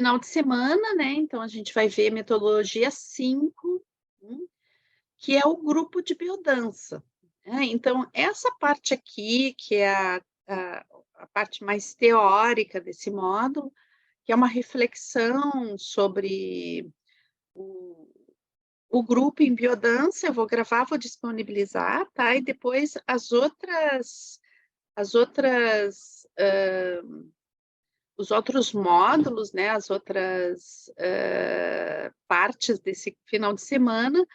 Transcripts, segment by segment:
final de semana, né, então a gente vai ver metodologia 5, que é o grupo de biodança, né. Então essa parte aqui, que é a a parte mais teórica desse módulo, que é uma reflexão sobre o o grupo em biodança, eu vou gravar, vou disponibilizar, tá, e depois as outras, os outros módulos, né, as outras, partes desse final de semana,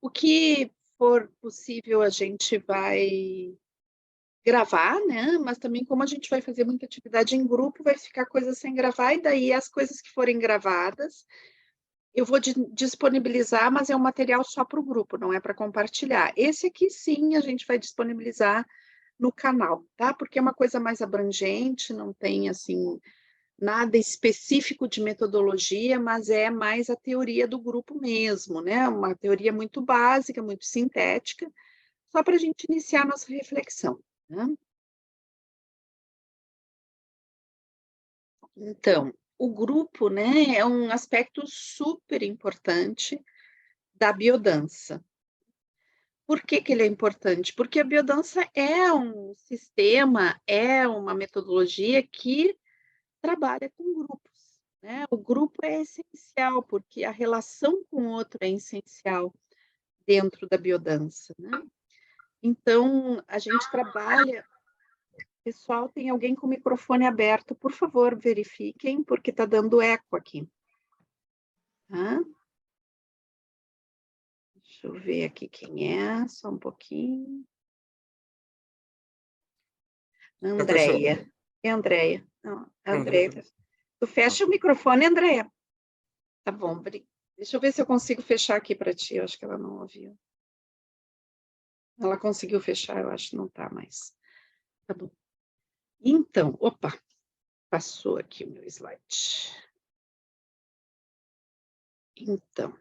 o que for possível a gente vai gravar, né, mas também como a gente vai fazer muita atividade em grupo, vai ficar coisa sem gravar, e daí as coisas que forem gravadas, eu vou disponibilizar, mas é um material só para o grupo, não é para compartilhar. Esse aqui sim a gente vai disponibilizar no canal, tá, porque é uma coisa mais abrangente, não tem, assim, nada específico de metodologia, mas é mais a teoria do grupo mesmo, né, uma teoria muito básica, muito sintética, só para a gente iniciar a nossa reflexão, né. Então, o grupo, né, é um aspecto super importante da biodança. Por que que ele é importante? Porque a biodança é um sistema, é uma metodologia que trabalha com grupos, né. O grupo é essencial, porque a relação com o outro é essencial dentro da biodança, né. Então, a gente trabalha pessoal, tem alguém com o microfone aberto, por favor, verifiquem, porque está dando eco aqui, tá. Deixa eu ver aqui quem é, só um pouquinho. Professor, Andréia. É Andréia. Não, é André, Andréia. Tu fecha o microfone, Andréia. Tá bom, deixa eu ver se eu consigo fechar aqui para ti, eu acho que ela não ouviu. Ela conseguiu fechar, eu acho, não tá mais. Tá bom. Então, opa, passou aqui o meu slide. Então,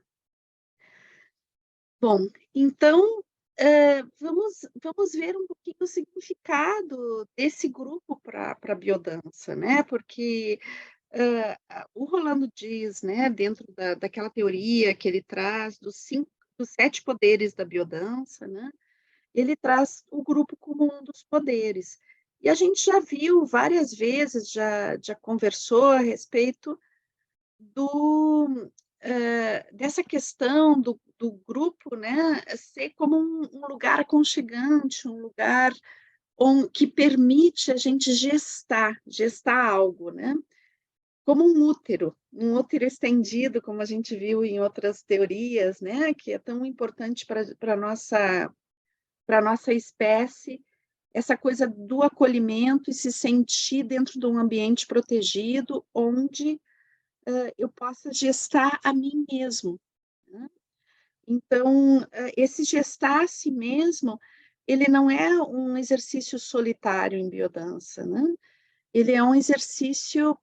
bom, então, vamos ver um pouquinho o significado desse grupo para a biodança, né, porque, o Rolando diz, né, dentro daquela teoria que ele traz dos 7 poderes da biodança, né, ele traz o grupo como um dos poderes. E a gente já viu várias vezes, já conversou a respeito dessa questão do grupo, né, ser como um lugar aconchegante, um lugar que permite a gente gestar algo, né, como um útero estendido, como a gente viu em outras teorias, né, que é tão importante para a nossa espécie, essa coisa do acolhimento e se sentir dentro de um ambiente protegido, onde eu possa gestar a mim mesmo, né. Então, esse gestar a si mesmo, ele não é um exercício solitário em biodança, né, ele é um exercício,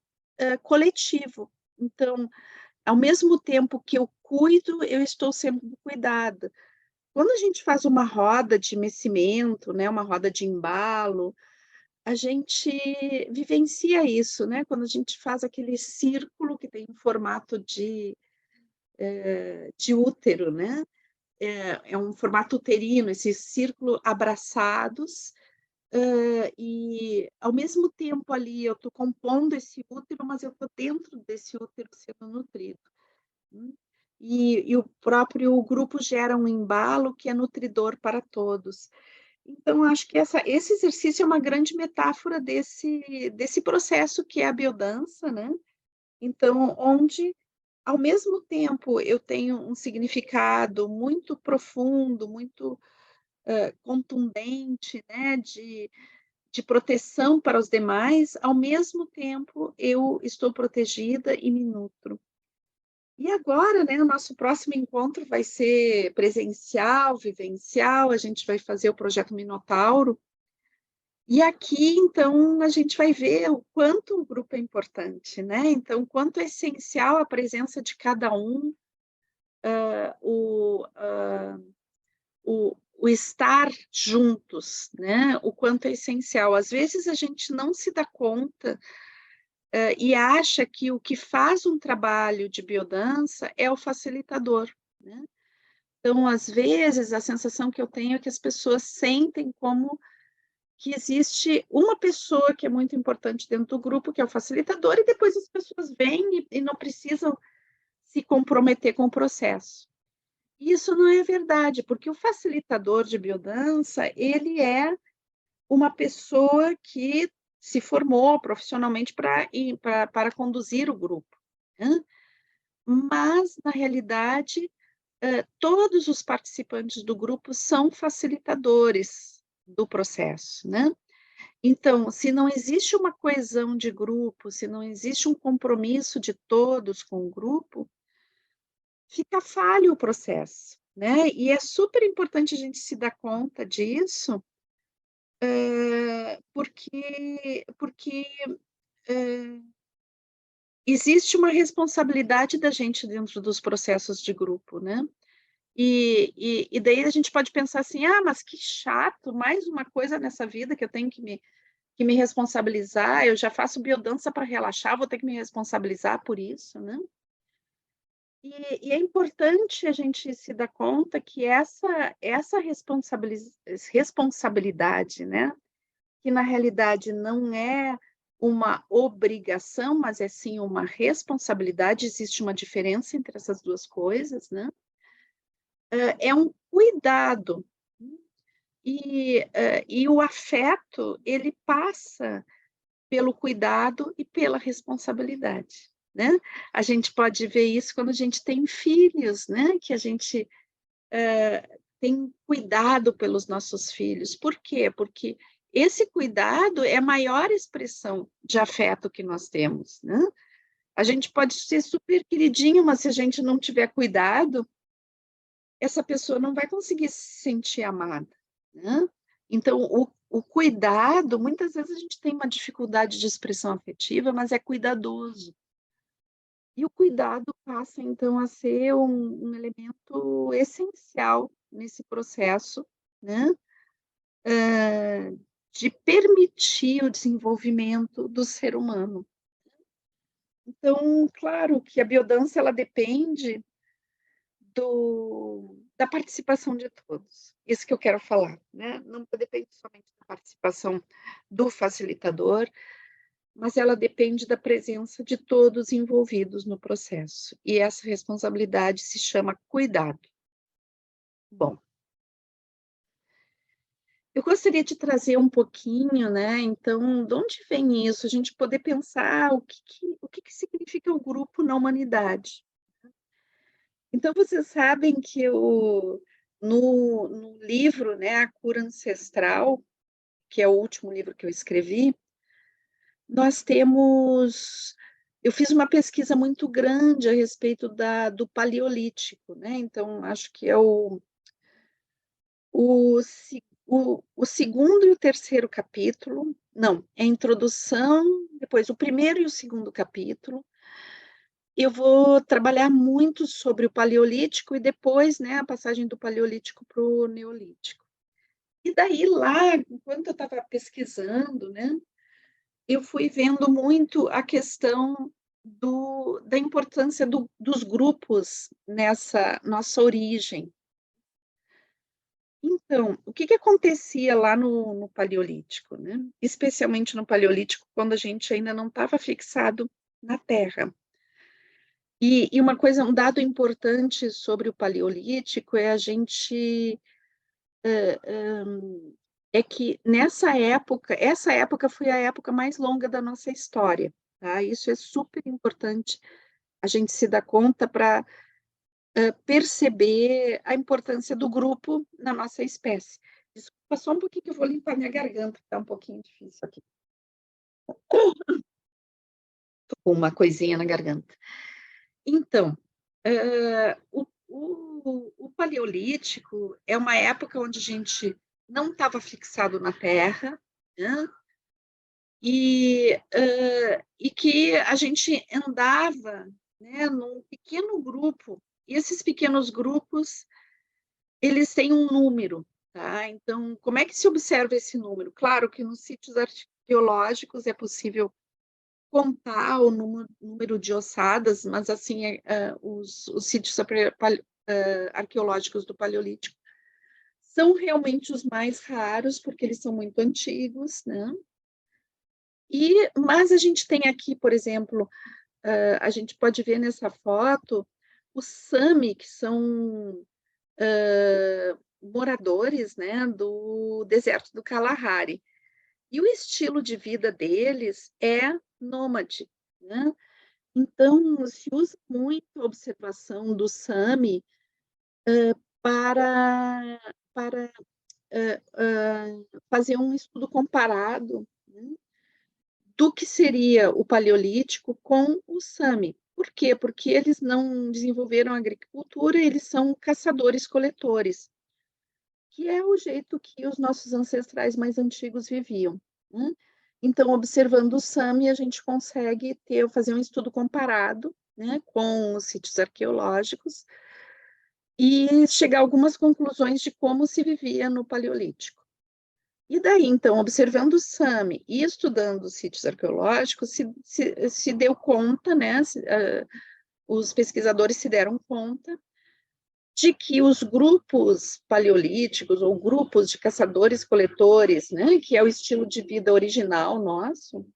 coletivo. Então, ao mesmo tempo que eu cuido, eu estou sendo cuidada. Quando a gente faz uma roda de mecimento, né, uma roda de embalo, a gente vivencia isso, né, quando a gente faz aquele círculo que tem um formato de útero, né, é um formato uterino, esse círculo abraçados, e ao mesmo tempo ali eu estou compondo esse útero, mas eu estou dentro desse útero sendo nutrido, né. E o próprio grupo gera um embalo que é nutridor para todos. Então acho que esse exercício é uma grande metáfora desse processo que é a biodança, né. Então, onde, ao mesmo tempo, eu tenho um significado muito profundo, muito, contundente, né, de proteção para os demais, ao mesmo tempo eu estou protegida e me nutro. E agora, né, o nosso próximo encontro vai ser presencial, vivencial, a gente vai fazer o projeto Minotauro, e aqui, então, a gente vai ver o quanto o grupo é importante, né, então, quanto é essencial a presença de cada um, o o estar juntos, né, o quanto é essencial. Às vezes a gente não se dá conta e acha que o que faz um trabalho de biodança é o facilitador, né. Então, às vezes, a sensação que eu tenho é que as pessoas sentem como que existe uma pessoa que é muito importante dentro do grupo, que é o facilitador, e depois as pessoas vêm e não precisam se comprometer com o processo. E isso não é verdade, porque o facilitador de biodança, ele é uma pessoa que se formou profissionalmente para conduzir o grupo, né. Mas, na realidade, todos os participantes do grupo são facilitadores do processo, né. Então, se não existe uma coesão de grupo, se não existe um compromisso de todos com o grupo, fica falho o processo, né. E é super importante a gente se dar conta disso, porque, hã, existe uma responsabilidade da gente dentro dos processos de grupo, né. E daí a gente pode pensar assim: "Ah, mas que chato, mais uma coisa nessa vida que eu tenho que me responsabilizar, eu já faço biodança para relaxar, vou ter que me responsabilizar por isso", né. E é importante a gente se dar conta que essa responsabilidade, né, que na realidade não é uma obrigação, mas é sim uma responsabilidade, existe uma diferença entre essas 2 coisas, né, é um cuidado. E o afeto, ele passa pelo cuidado e pela responsabilidade, né. A gente pode ver isso quando a gente tem filhos, né, que a gente, tem cuidado pelos nossos filhos. Por quê? Porque esse cuidado é a maior expressão de afeto que nós temos, né. A gente pode ser super queridinho, mas se a gente não tiver cuidado, essa pessoa não vai conseguir se sentir amada, né. Então o cuidado, muitas vezes a gente tem uma dificuldade de expressão afetiva, mas é cuidadoso. E o cuidado passa então a ser um elemento essencial nesse processo, né, de permitir o desenvolvimento do ser humano. Então, claro que a biodança ela depende da participação de todos, isso que eu quero falar, né, não depende somente da participação do facilitador, mas ela depende da presença de todos envolvidos no processo, e essa responsabilidade se chama cuidado. Bom, eu gostaria de trazer um pouquinho, né, então, de onde vem isso? A gente poder pensar o que que significa o grupo na humanidade. Então vocês sabem que no livro, né, A Cura Ancestral, que é o último livro que eu escrevi, nós temos eu fiz uma pesquisa muito grande a respeito do paleolítico, né, então acho que é o segundo e o terceiro capítulo não, é a introdução, depois o primeiro e o segundo capítulo, eu vou trabalhar muito sobre o paleolítico e depois, né, a passagem do paleolítico para o neolítico. E daí lá, enquanto eu estava pesquisando, né, eu fui vendo muito a questão da importância dos grupos nessa nossa origem. Então, o que que acontecia lá no paleolítico, né, especialmente no paleolítico, quando a gente ainda não estava fixado na Terra. E uma coisa um dado importante sobre o paleolítico é a gente, é que nessa época essa época foi a época mais longa da nossa história, tá, isso é super importante a gente se dar conta para perceber a importância do grupo na nossa espécie. Desculpa só um pouquinho que eu vou limpar minha garganta, que tá um pouquinho difícil aqui. Tô com uma coisinha na garganta. Então, o paleolítico é uma época onde a gente não estava fixado na terra, né, e que a gente andava, né, num pequeno grupo, e esses pequenos grupos, eles têm um número, tá. Então, como é que se observa esse número? Claro que nos sítios arqueológicos é possível contar o número de ossadas, mas assim, os sítios arqueológicos do Paleolítico são realmente os mais raros, porque eles são muito antigos, né? Mas a gente tem aqui, por exemplo, a gente pode ver nessa foto os Sami, que são moradores, né, do deserto do Kalahari. E o estilo de vida deles é nômade, né? Então, se usa muito a observação do Sami para fazer um estudo comparado, né, do que seria o Paleolítico com o Sami. Por quê? Porque eles não desenvolveram agricultura, eles são caçadores-coletores, que é o jeito que os nossos ancestrais mais antigos viviam, né? Então, observando o Sami, a gente consegue fazer um estudo comparado, né, com os sítios arqueológicos e chegar a algumas conclusões de como se vivia no Paleolítico. E daí, então, observando o Sami e estudando os sítios arqueológicos, se deu conta, né, os pesquisadores se deram conta de que os grupos paleolíticos ou grupos de caçadores-coletores, né, que é o estilo de vida original nosso,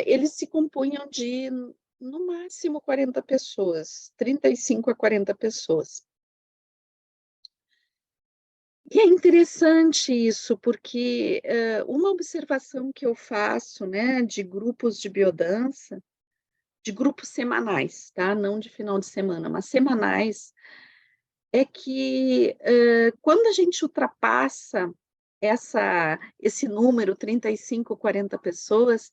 eles se compunham de, no máximo, 40 pessoas, 35 a 40 pessoas. E é interessante isso, porque uma observação que eu faço, né, de grupos de biodança, de grupos semanais, tá? Não de final de semana, mas semanais, é que quando a gente ultrapassa esse número, 35, 40 pessoas,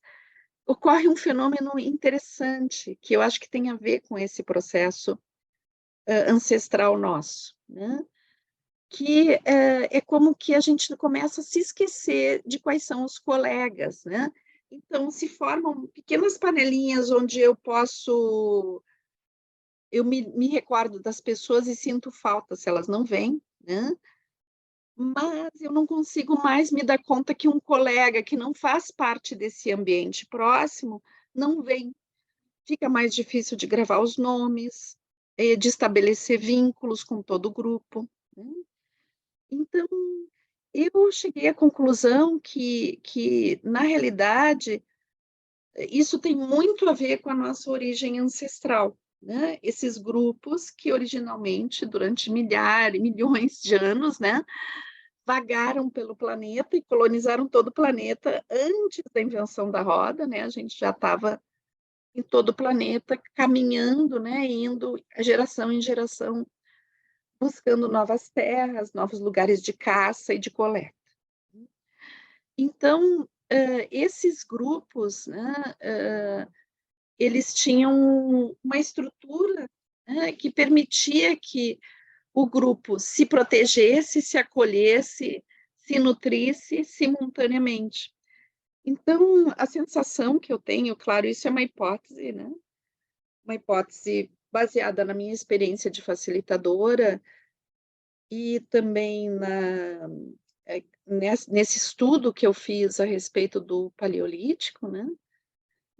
ocorre um fenômeno interessante, que eu acho que tem a ver com esse processo ancestral nosso, né? Que é como que a gente começa a se esquecer de quais são os colegas, né? Então, se formam pequenas panelinhas onde eu me recordo das pessoas e sinto falta se elas não vêm, né? Mas eu não consigo mais me dar conta que um colega que não faz parte desse ambiente próximo não vem. Fica mais difícil de gravar os nomes, de estabelecer vínculos com todo o grupo, né? Então, eu cheguei à conclusão que, na realidade, isso tem muito a ver com a nossa origem ancestral, né? Esses grupos que originalmente, durante milhares, milhões de anos, né, vagaram pelo planeta e colonizaram todo o planeta antes da invenção da roda, né? A gente já estava em todo o planeta caminhando, né, indo geração em geração, buscando novas terras, novos lugares de caça e de coleta. Então, esses grupos, né, eles tinham uma estrutura, né, que permitia que o grupo se protegesse, se acolhesse, se nutrisse simultaneamente. Então, a sensação que eu tenho, claro, isso é uma hipótese, né? Uma hipótese baseada na minha experiência de facilitadora e também nesse estudo que eu fiz a respeito do Paleolítico, né?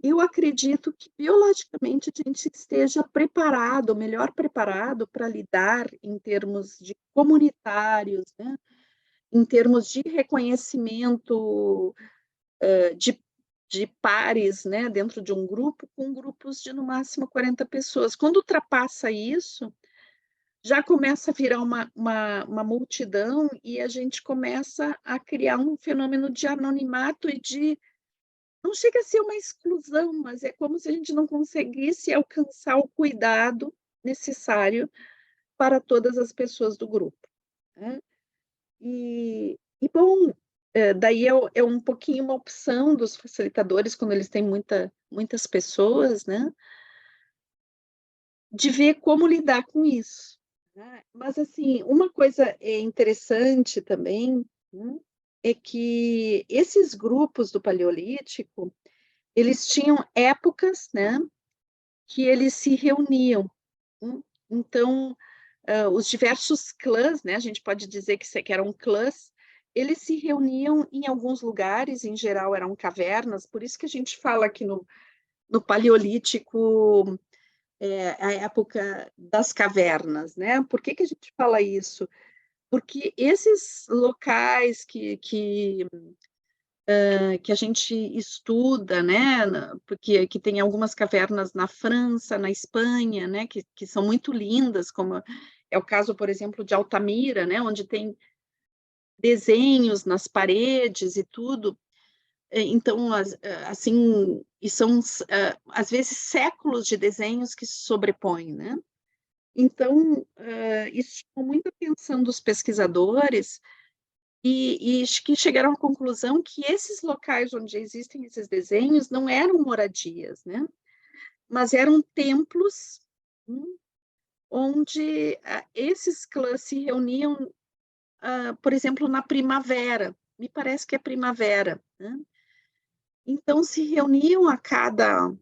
Eu acredito que biologicamente a gente esteja preparado, melhor preparado para lidar em termos de comunitários, né? Em termos de reconhecimento de, de pares, né? Dentro de um grupo, com grupos de no máximo 40 pessoas. Quando ultrapassa isso, já começa a virar uma multidão e a gente começa a criar um fenômeno de anonimato e de. Não chega a ser uma exclusão, mas é como se a gente não conseguisse alcançar o cuidado necessário para todas as pessoas do grupo, né? Bom, daí é um pouquinho uma opção dos facilitadores, quando eles têm muitas pessoas, né? De ver como lidar com isso, né? Mas, assim, uma coisa interessante também, né, é que esses grupos do Paleolítico, eles tinham épocas, né, que eles se reuniam, né? Então, os diversos clãs, né, a gente pode dizer que eram clãs, eles se reuniam em alguns lugares, em geral eram cavernas, por isso que a gente fala que no Paleolítico a época das cavernas, né? Por que que a gente fala isso? Porque esses locais que a gente estuda, né? Porque que tem algumas cavernas na França, na Espanha, né? Que são muito lindas, como é o caso, por exemplo, de Altamira, né? Onde tem desenhos nas paredes e tudo. Então, assim, e são às vezes séculos de desenhos que se sobrepõem, né? Então, isso chamou muita atenção dos pesquisadores e acho que chegaram à conclusão que esses locais onde existem esses desenhos não eram moradias, né? Mas eram templos, onde esses clãs se reuniam, por exemplo, na primavera. Me parece que é primavera, né? Então, se reuniam a cada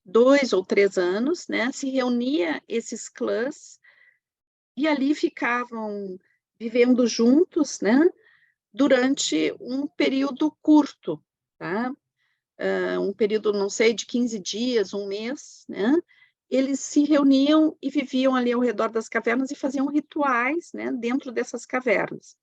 2 ou 3 anos, né? Se reunia esses clãs e ali ficavam vivendo juntos, né? Durante um período curto, tá? Um período, não sei, de 15 dias, um mês, né? Eles se reuniam e viviam ali ao redor das cavernas e faziam rituais, né? Dentro dessas cavernas.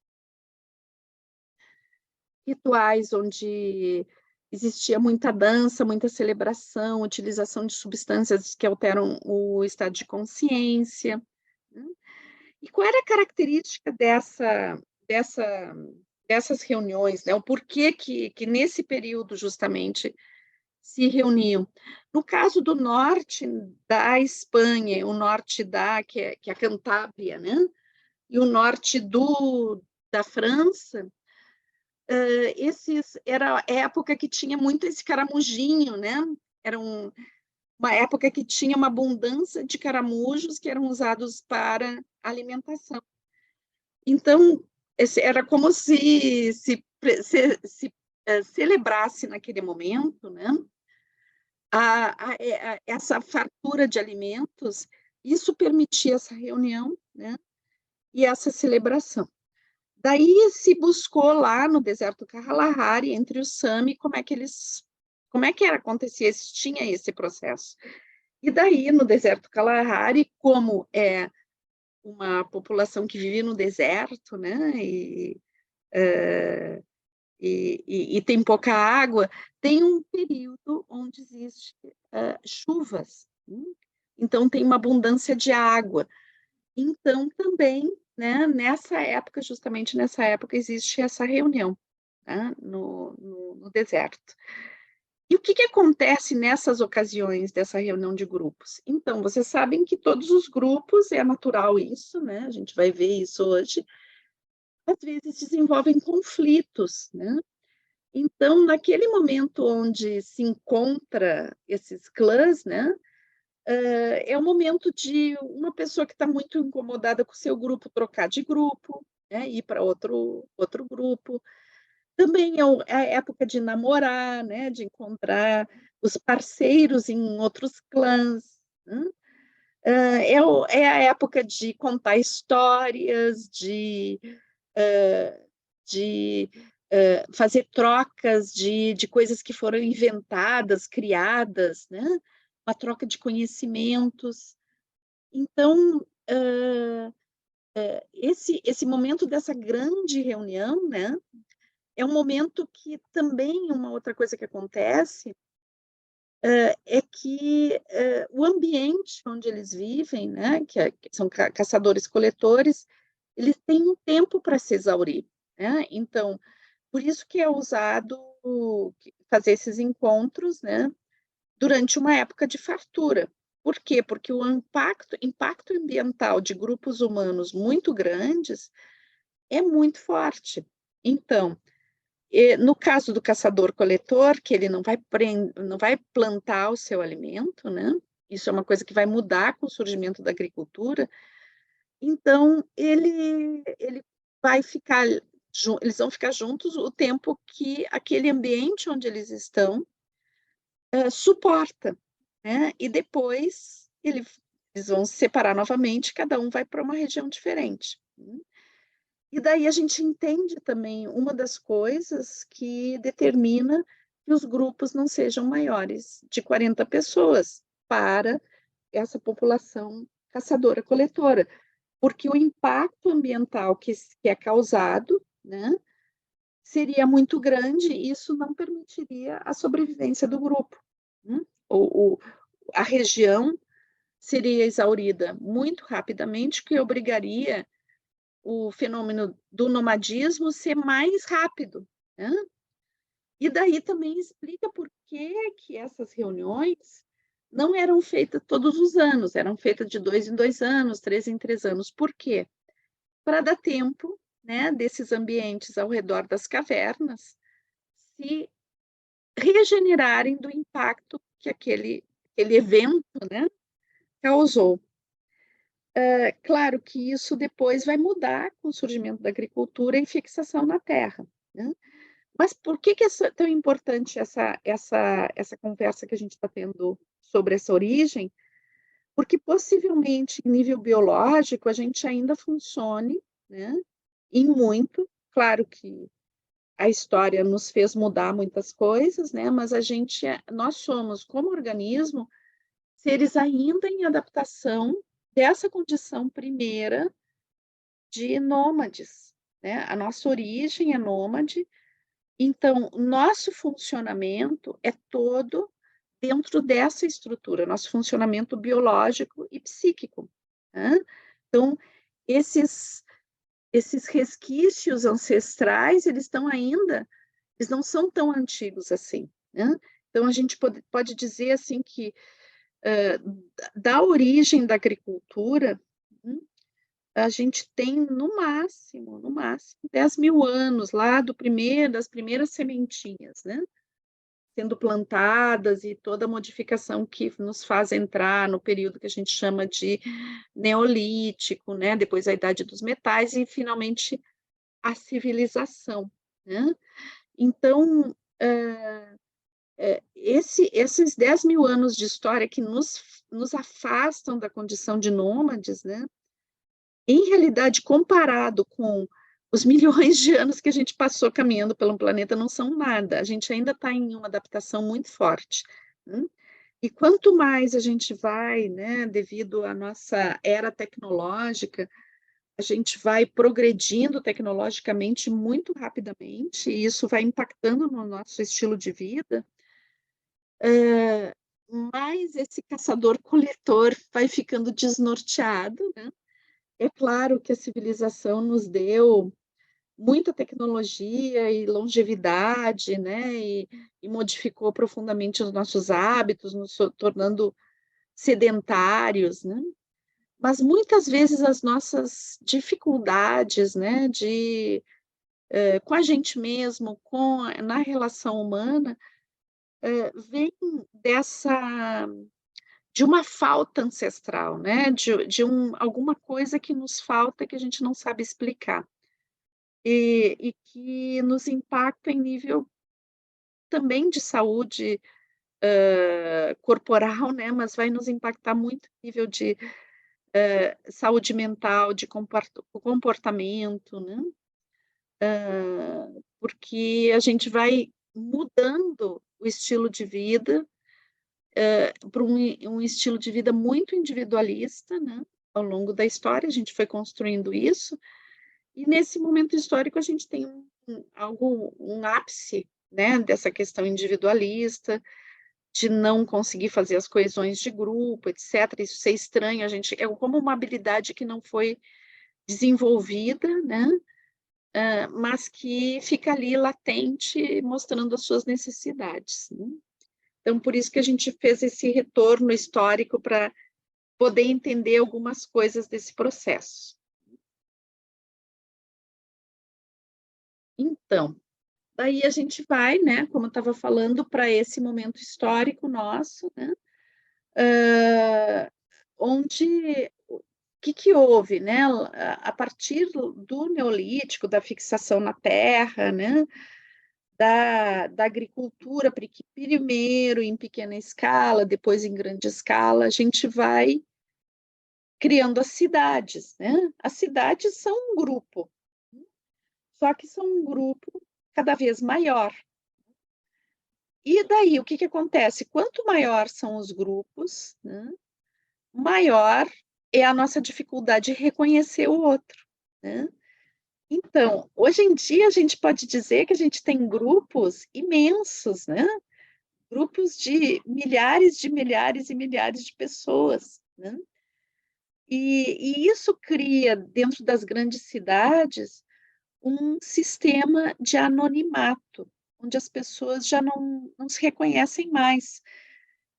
Rituais onde existia muita dança, muita celebração, utilização de substâncias que alteram o estado de consciência, né? E qual era a característica dessas reuniões, né? O porquê que nesse período, justamente, se reuniam? No caso do norte da Espanha, o norte que é a Cantábria, né? E o norte da França, era a época que tinha muito esse caramujinho, né? Era uma época que tinha uma abundância de caramujos que eram usados para alimentação. Então, era como se celebrasse naquele momento, né? Essa fartura de alimentos, isso permitia essa reunião, né? E essa celebração. Daí se buscou lá no deserto Kalahari, entre os Sami, como é que acontecia, se tinha esse processo. E daí, no deserto Kalahari, como é uma população que vive no deserto, né, e tem pouca água, tem um período onde existe chuvas, né? Então tem uma abundância de água. Então também, né, justamente nessa época, existe essa reunião, né, no deserto. E o que acontece nessas ocasiões dessa reunião de grupos? Então, vocês sabem que todos os grupos, é natural isso, né? A gente vai ver isso hoje, às vezes desenvolvem conflitos, né? Então, naquele momento onde se encontra esses clãs, né? É o momento de uma pessoa que está muito incomodada com o seu grupo trocar de grupo, né? Ir para outro grupo. Também é a época de namorar, né? De encontrar os parceiros em outros clãs, né? É a época de contar histórias, de fazer trocas de coisas que foram inventadas, criadas, né? Uma troca de conhecimentos. Então, esse momento dessa grande reunião, né? É um momento que também, uma outra coisa que acontece, é que o ambiente onde eles vivem, né, que são caçadores-coletores, eles têm um tempo para se exaurir, né? Então, por isso que é usado fazer esses encontros, né, durante uma época de fartura. Por quê? Porque o impacto ambiental de grupos humanos muito grandes é muito forte. Então, no caso do caçador-coletor, que ele não vai plantar o seu alimento, né? Isso é uma coisa que vai mudar com o surgimento da agricultura. Então, ele vai ficar, eles vão ficar juntos o tempo que aquele ambiente onde eles estão suporta, né? E depois eles vão se separar novamente, cada um vai para uma região diferente, né? E daí a gente entende também uma das coisas que determina que os grupos não sejam maiores de 40 pessoas para essa população caçadora-coletora, porque o impacto ambiental que é causado, né, seria muito grande e isso não permitiria a sobrevivência do grupo. Ou a região seria exaurida muito rapidamente, o que obrigaria o fenômeno do nomadismo ser mais rápido, né? E daí também explica por que essas reuniões não eram feitas todos os anos, eram feitas de 2 em 2 anos, 3 em 3 anos. Por quê? Para dar tempo, né, desses ambientes ao redor das cavernas se regenerarem do impacto que aquele evento, né, causou. É claro que isso depois vai mudar com o surgimento da agricultura e fixação na terra, né? Mas por que é tão importante essa conversa que a gente está tendo sobre essa origem? Porque possivelmente, em nível biológico, a gente ainda funcione, né, em muito. Claro que a história nos fez mudar muitas coisas, né, mas nós somos, como organismo, seres ainda em adaptação dessa condição primeira de nômades, né? A nossa origem é nômade, então o nosso funcionamento é todo dentro dessa estrutura, nosso funcionamento biológico e psíquico, né? Então, esses resquícios ancestrais, eles não são tão antigos assim, né? Então, a gente pode dizer assim que da origem da agricultura, a gente tem no máximo 10.000 anos lá das primeiras sementinhas, né? Sendo plantadas e toda a modificação que nos faz entrar no período que a gente chama de neolítico, né? Depois a idade dos metais e finalmente a civilização, né? Então, esses 10.000 anos de história que nos afastam da condição de nômades, né? Em realidade, comparado com os milhões de anos que a gente passou caminhando pelo planeta, não são nada. A gente ainda está em uma adaptação muito forte, né? E quanto mais a gente vai, né, devido à nossa era tecnológica, a gente vai progredindo tecnologicamente muito rapidamente, e isso vai impactando no nosso estilo de vida, mais esse caçador-coletor vai ficando desnorteado, né? É claro que a civilização nos deu muita tecnologia e longevidade, né, e modificou profundamente os nossos hábitos, tornando sedentários, né? Mas muitas vezes as nossas dificuldades, né, com a gente mesmo, na relação humana, vem de uma falta ancestral, né, alguma coisa que nos falta que a gente não sabe explicar. E que nos impacta em nível também de saúde, corporal, né, mas vai nos impactar muito em nível de, saúde mental, de comportamento, né, porque a gente vai mudando o estilo de vida, para um estilo de vida muito individualista, né, ao longo da história, a gente foi construindo isso. E nesse momento histórico a gente tem um ápice, né, dessa questão individualista, de não conseguir fazer as coesões de grupo, etc. Isso ser estranho, é como uma habilidade que não foi desenvolvida, né, mas que fica ali latente, mostrando as suas necessidades, né? Então, por isso que a gente fez esse retorno histórico para poder entender algumas coisas desse processo. Então, daí a gente vai, né, como eu estava falando, para esse momento histórico nosso, né, onde o que houve, né, a partir do neolítico, da fixação na terra, né, da agricultura, primeiro em pequena escala, depois em grande escala, a gente vai criando as cidades, né? As cidades são um grupo. só que são um grupo cada vez maior. E daí, o que que acontece? Quanto maior são os grupos, né, maior é a nossa dificuldade de reconhecer o outro, né. Então, hoje em dia, a gente pode dizer que a gente tem grupos imensos, né, grupos de milhares e milhares de pessoas, né. E isso cria, dentro das grandes cidades, um sistema de anonimato, onde as pessoas já não se reconhecem mais.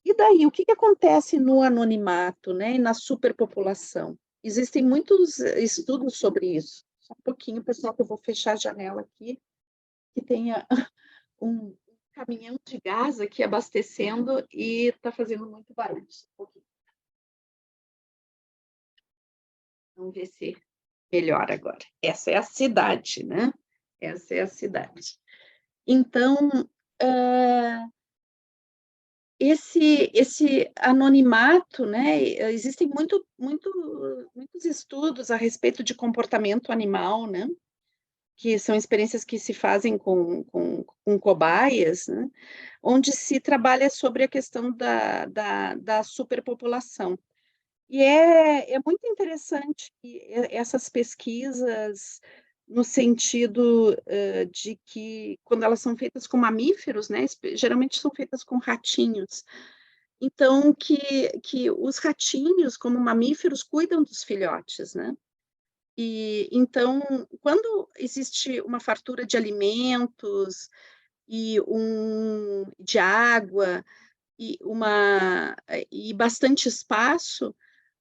E daí, o que que acontece no anonimato, né, e na superpopulação? Existem muitos estudos sobre isso. Só um pouquinho, pessoal, que eu vou fechar a janela aqui, que tenha um caminhão de gás aqui abastecendo e está fazendo muito barulho. Só um pouquinho. Vamos ver se melhora agora. Essa é a cidade, né? Essa é a cidade. Então, hã, esse anonimato, né, existem muitos estudos a respeito de comportamento animal, né, que são experiências que se fazem com cobaias, né, onde se trabalha sobre a questão da superpopulação. E é muito interessante que essas pesquisas, no sentido, de que quando elas são feitas com mamíferos, né, geralmente são feitas com ratinhos. Então que os ratinhos, como mamíferos, cuidam dos filhotes, né. E então, quando existe uma fartura de alimentos de água e bastante espaço,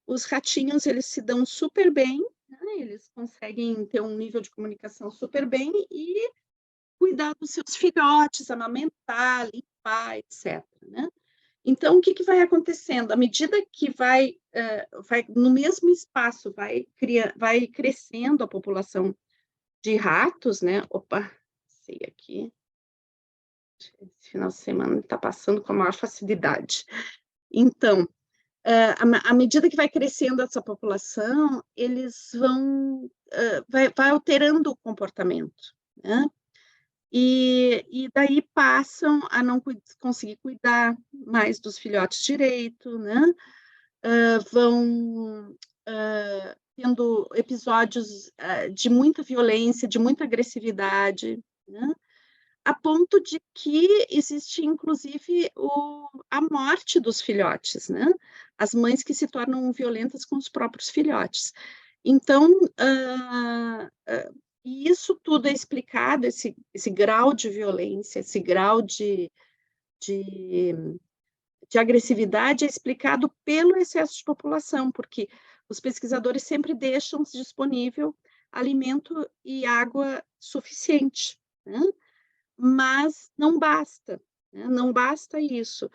os ratinhos, eles se dão super bem, né, eles conseguem ter um nível de comunicação super bem e cuidar dos seus filhotes, amamentar, limpar, etc, né. Então, o que que vai acontecendo? À medida que vai no mesmo espaço, vai crescendo a população de ratos, né. Opa, sei aqui. Esse final de semana está passando com a maior facilidade. Então, à medida que vai crescendo essa população, eles vai alterando o comportamento, né. E daí passam a não conseguir cuidar mais dos filhotes direito, né, vão, tendo episódios, de muita violência, de muita agressividade, né, a ponto de que existe inclusive a morte dos filhotes, né, as mães que se tornam violentas com os próprios filhotes. Então, e isso tudo é explicado, esse grau de violência, esse grau de de agressividade é explicado pelo excesso de população, porque os pesquisadores sempre deixam disponível alimento e água suficiente, né. Mas não basta, né, não basta isso.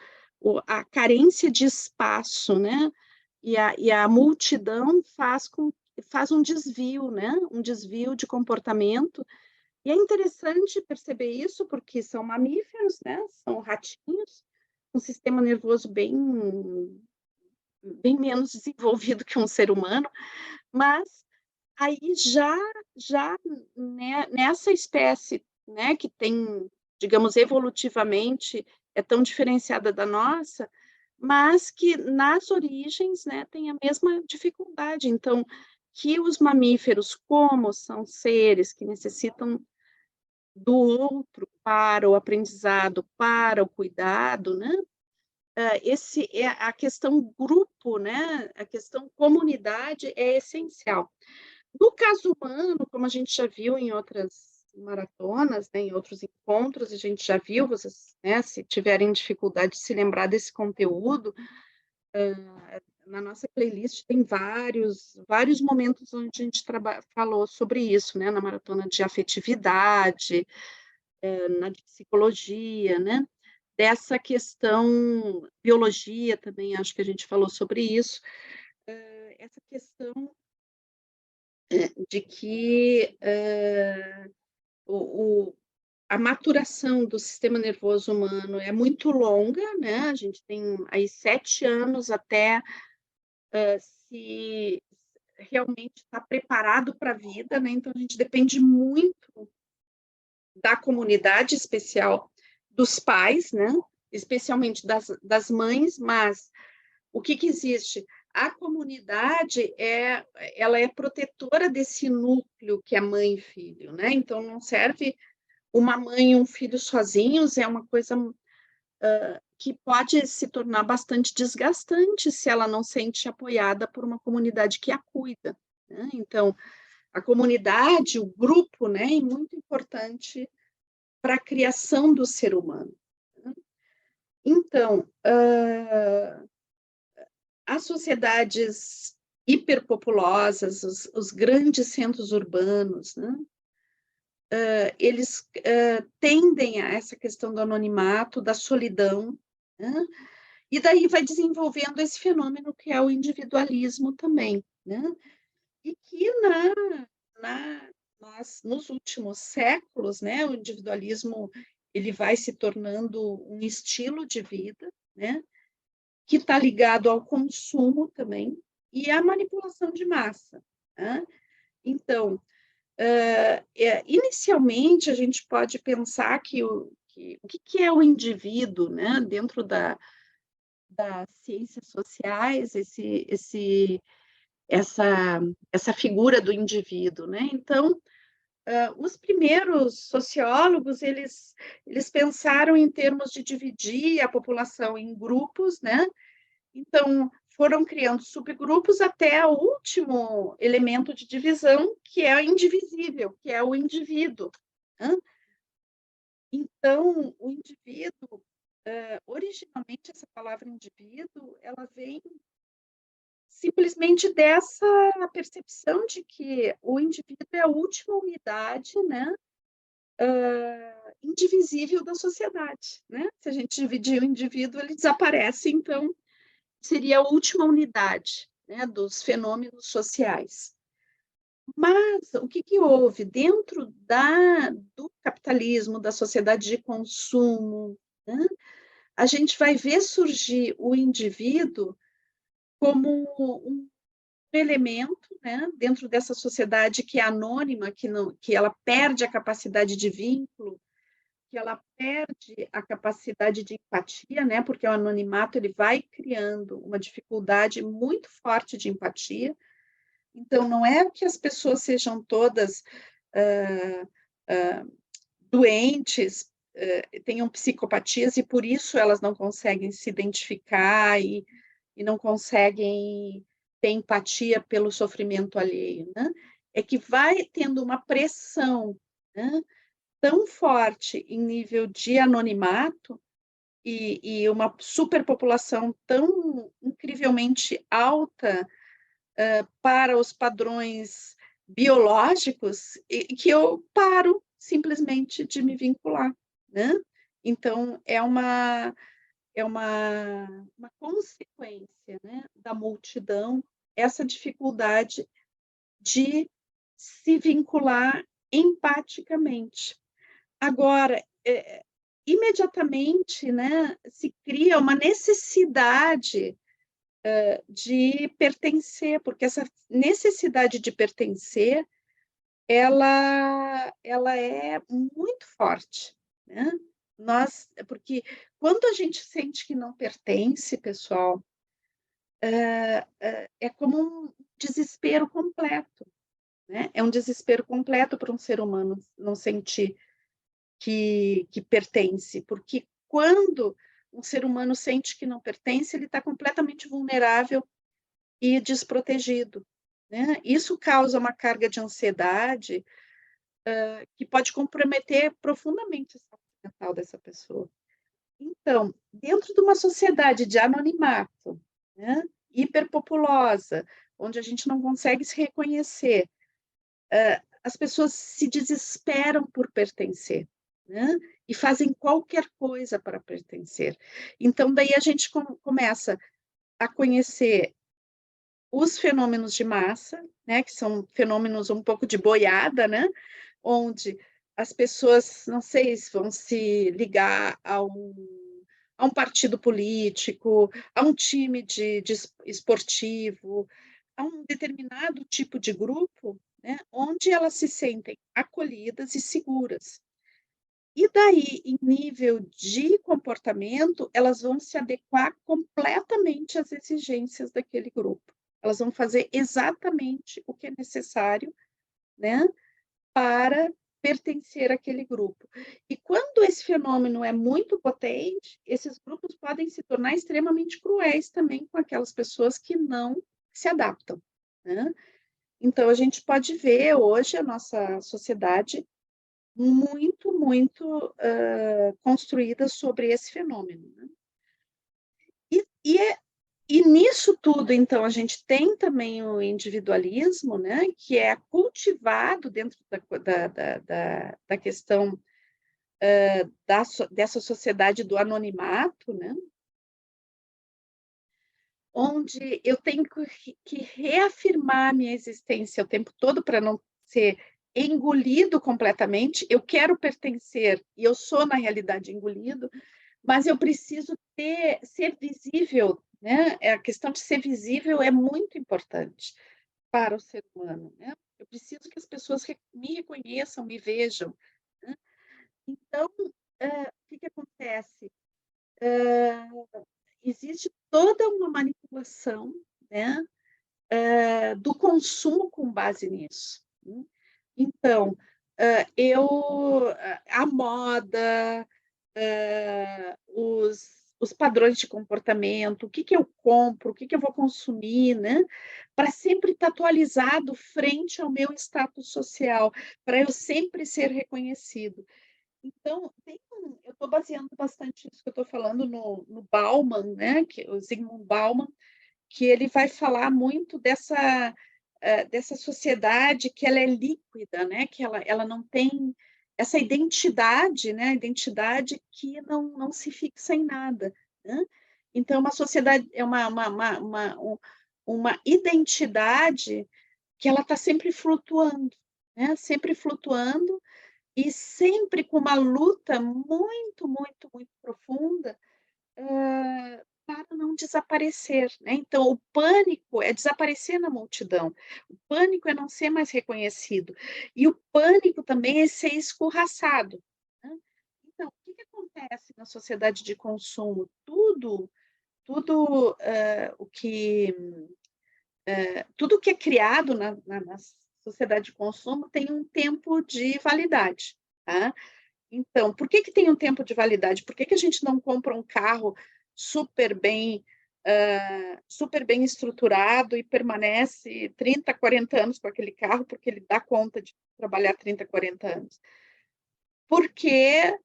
A carência de espaço, né, e a multidão faz um desvio, né, um desvio de comportamento. E é interessante perceber isso, porque são mamíferos, né, são ratinhos, um sistema nervoso bem menos desenvolvido que um ser humano, mas aí já, né, nessa espécie, né, que tem, digamos, evolutivamente, é tão diferenciada da nossa, mas que nas origens, né, tem a mesma dificuldade. Então, que os mamíferos, como são seres que necessitam do outro para o aprendizado, para o cuidado, né, esse é a questão grupo, né, a questão comunidade é essencial. No caso humano, como a gente já viu em outras maratonas, né, em outros encontros, a gente já viu, vocês, né, se tiverem dificuldade de se lembrar desse conteúdo, na nossa playlist tem vários momentos onde a gente falou sobre isso, né, na maratona de afetividade, na de psicologia, né, dessa questão biologia também acho que a gente falou sobre isso, essa questão de que, o a maturação do sistema nervoso humano é muito longa, né, a gente tem aí 7 anos até, se realmente estar preparado para a vida, né, então a gente depende muito, da comunidade, especial dos pais, né? Especialmente das mães, mas o que existe? A comunidade ela é protetora desse núcleo que é mãe e filho, né? Então não serve uma mãe e um filho sozinhos, é uma coisa que pode se tornar bastante desgastante se ela não sente apoiada por uma comunidade que a cuida, né? Então, a comunidade, o grupo, né, é muito importante para a criação do ser humano, né? Então, as sociedades hiperpopulosas, os grandes centros urbanos, né, eles tendem a essa questão do anonimato, da solidão, né, e daí vai desenvolvendo esse fenômeno que é o individualismo também, né, e que nos últimos séculos, né, o individualismo ele vai se tornando um estilo de vida, né, que está ligado ao consumo também e à manipulação de massa, né? Então, inicialmente, a gente pode pensar que o que é o indivíduo, né? Dentro das ciências sociais, essa figura do indivíduo, né? Então, os primeiros sociólogos, eles pensaram em termos de dividir a população em grupos, né? Então, foram criando subgrupos até o último elemento de divisão, que é o indivisível, que é o indivíduo, né? Então, o indivíduo, originalmente, essa palavra indivíduo, ela vem simplesmente dessa percepção de que o indivíduo é a última unidade, né, indivisível da sociedade, né? Se a gente dividir o indivíduo, ele desaparece, então seria a última unidade, né, dos fenômenos sociais. Mas o que houve dentro do capitalismo, da sociedade de consumo, né? A gente vai ver surgir o indivíduo como um elemento, né, dentro dessa sociedade que é anônima, que ela perde a capacidade de vínculo, que ela perde a capacidade de empatia, né, porque o anonimato ele vai criando uma dificuldade muito forte de empatia. Então, não é que as pessoas sejam todas doentes, tenham psicopatias e por isso elas não conseguem se identificar e não conseguem ter empatia pelo sofrimento alheio, né? É que vai tendo uma pressão, né, tão forte em nível de anonimato e uma superpopulação tão incrivelmente alta para os padrões biológicos que eu paro simplesmente de me vincular, né? Então, uma consequência, né, da multidão, essa dificuldade de se vincular empaticamente. Agora, imediatamente, né, se cria uma necessidade de pertencer, porque essa necessidade de pertencer, ela é muito forte, né? Porque quando a gente sente que não pertence, pessoal, é como um desespero completo, né? É um desespero completo para um ser humano não sentir que pertence, porque quando um ser humano sente que não pertence, ele está completamente vulnerável e desprotegido, né? Isso causa uma carga de ansiedade que pode comprometer profundamente a saúde mental dessa pessoa. Então, dentro de uma sociedade de anonimato, né, hiperpopulosa, onde a gente não consegue se reconhecer, as pessoas se desesperam por pertencer, né, e fazem qualquer coisa para pertencer. Então, daí a gente começa a conhecer os fenômenos de massa, né, que são fenômenos um pouco de boiada, né, onde as pessoas, não sei se vão se ligar a um partido político, a um time de esportivo, a um determinado tipo de grupo, né, onde elas se sentem acolhidas e seguras. E daí, em nível de comportamento, elas vão se adequar completamente às exigências daquele grupo. Elas vão fazer exatamente o que é necessário, né, para pertencer àquele grupo. E quando esse fenômeno é muito potente, esses grupos podem se tornar extremamente cruéis também com aquelas pessoas que não se adaptam, né? Então, a gente pode ver hoje a nossa sociedade muito construída sobre esse fenômeno, né? E, e, é, e nisso tudo, então, a gente tem também o individualismo, né, que é cultivado dentro da questão dessa sociedade do anonimato, né, onde eu tenho que reafirmar a minha existência o tempo todo para não ser engolido completamente. Eu quero pertencer e eu sou, na realidade, engolido, mas eu preciso ser visível, né? A questão de ser visível é muito importante para o ser humano, né? Eu preciso que as pessoas me reconheçam, me vejam, né? Então, o que acontece? Existe toda uma manipulação, né, do consumo com base nisso, né? Então, a moda, os padrões de comportamento, o que eu compro, o que eu vou consumir, né? Para sempre estar atualizado frente ao meu status social, para eu sempre ser reconhecido. Então, eu estou baseando bastante isso que eu estou falando no Bauman, né? O Zygmunt Bauman, que ele vai falar muito dessa sociedade que ela é líquida, né? Que ela não tem essa identidade, né? Identidade que não se fixa em nada, né? Então, uma sociedade é uma identidade que ela está sempre flutuando, né? Sempre flutuando e sempre com uma luta muito profunda para não desaparecer, né? Então, o pânico é desaparecer na multidão, o pânico é não ser mais reconhecido, e o pânico também é ser escorraçado, né? Então, o que acontece na sociedade de consumo? Tudo tudo que é criado na sociedade de consumo tem um tempo de validade, tá? Então, por que tem um tempo de validade? Por que a gente não compra um carro super bem, super bem estruturado e permanece 30, 40 anos com aquele carro, porque ele dá conta de trabalhar 30, 40 anos? Porque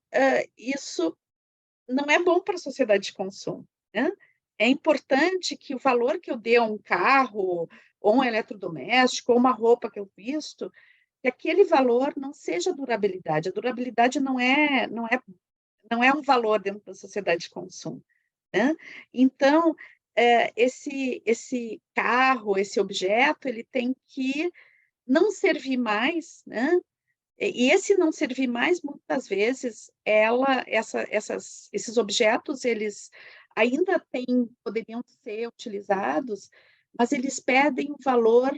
isso não é bom para a sociedade de consumo, né? É importante que o valor que eu dê a um carro, ou um eletrodoméstico, ou uma roupa que eu visto, que aquele valor não seja durabilidade. A durabilidade não é um valor dentro da sociedade de consumo, né? Então, esse carro, esse objeto, ele tem que não servir mais, né? E esse não servir mais, muitas vezes, esses objetos, eles ainda poderiam ser utilizados, mas eles perdem o valor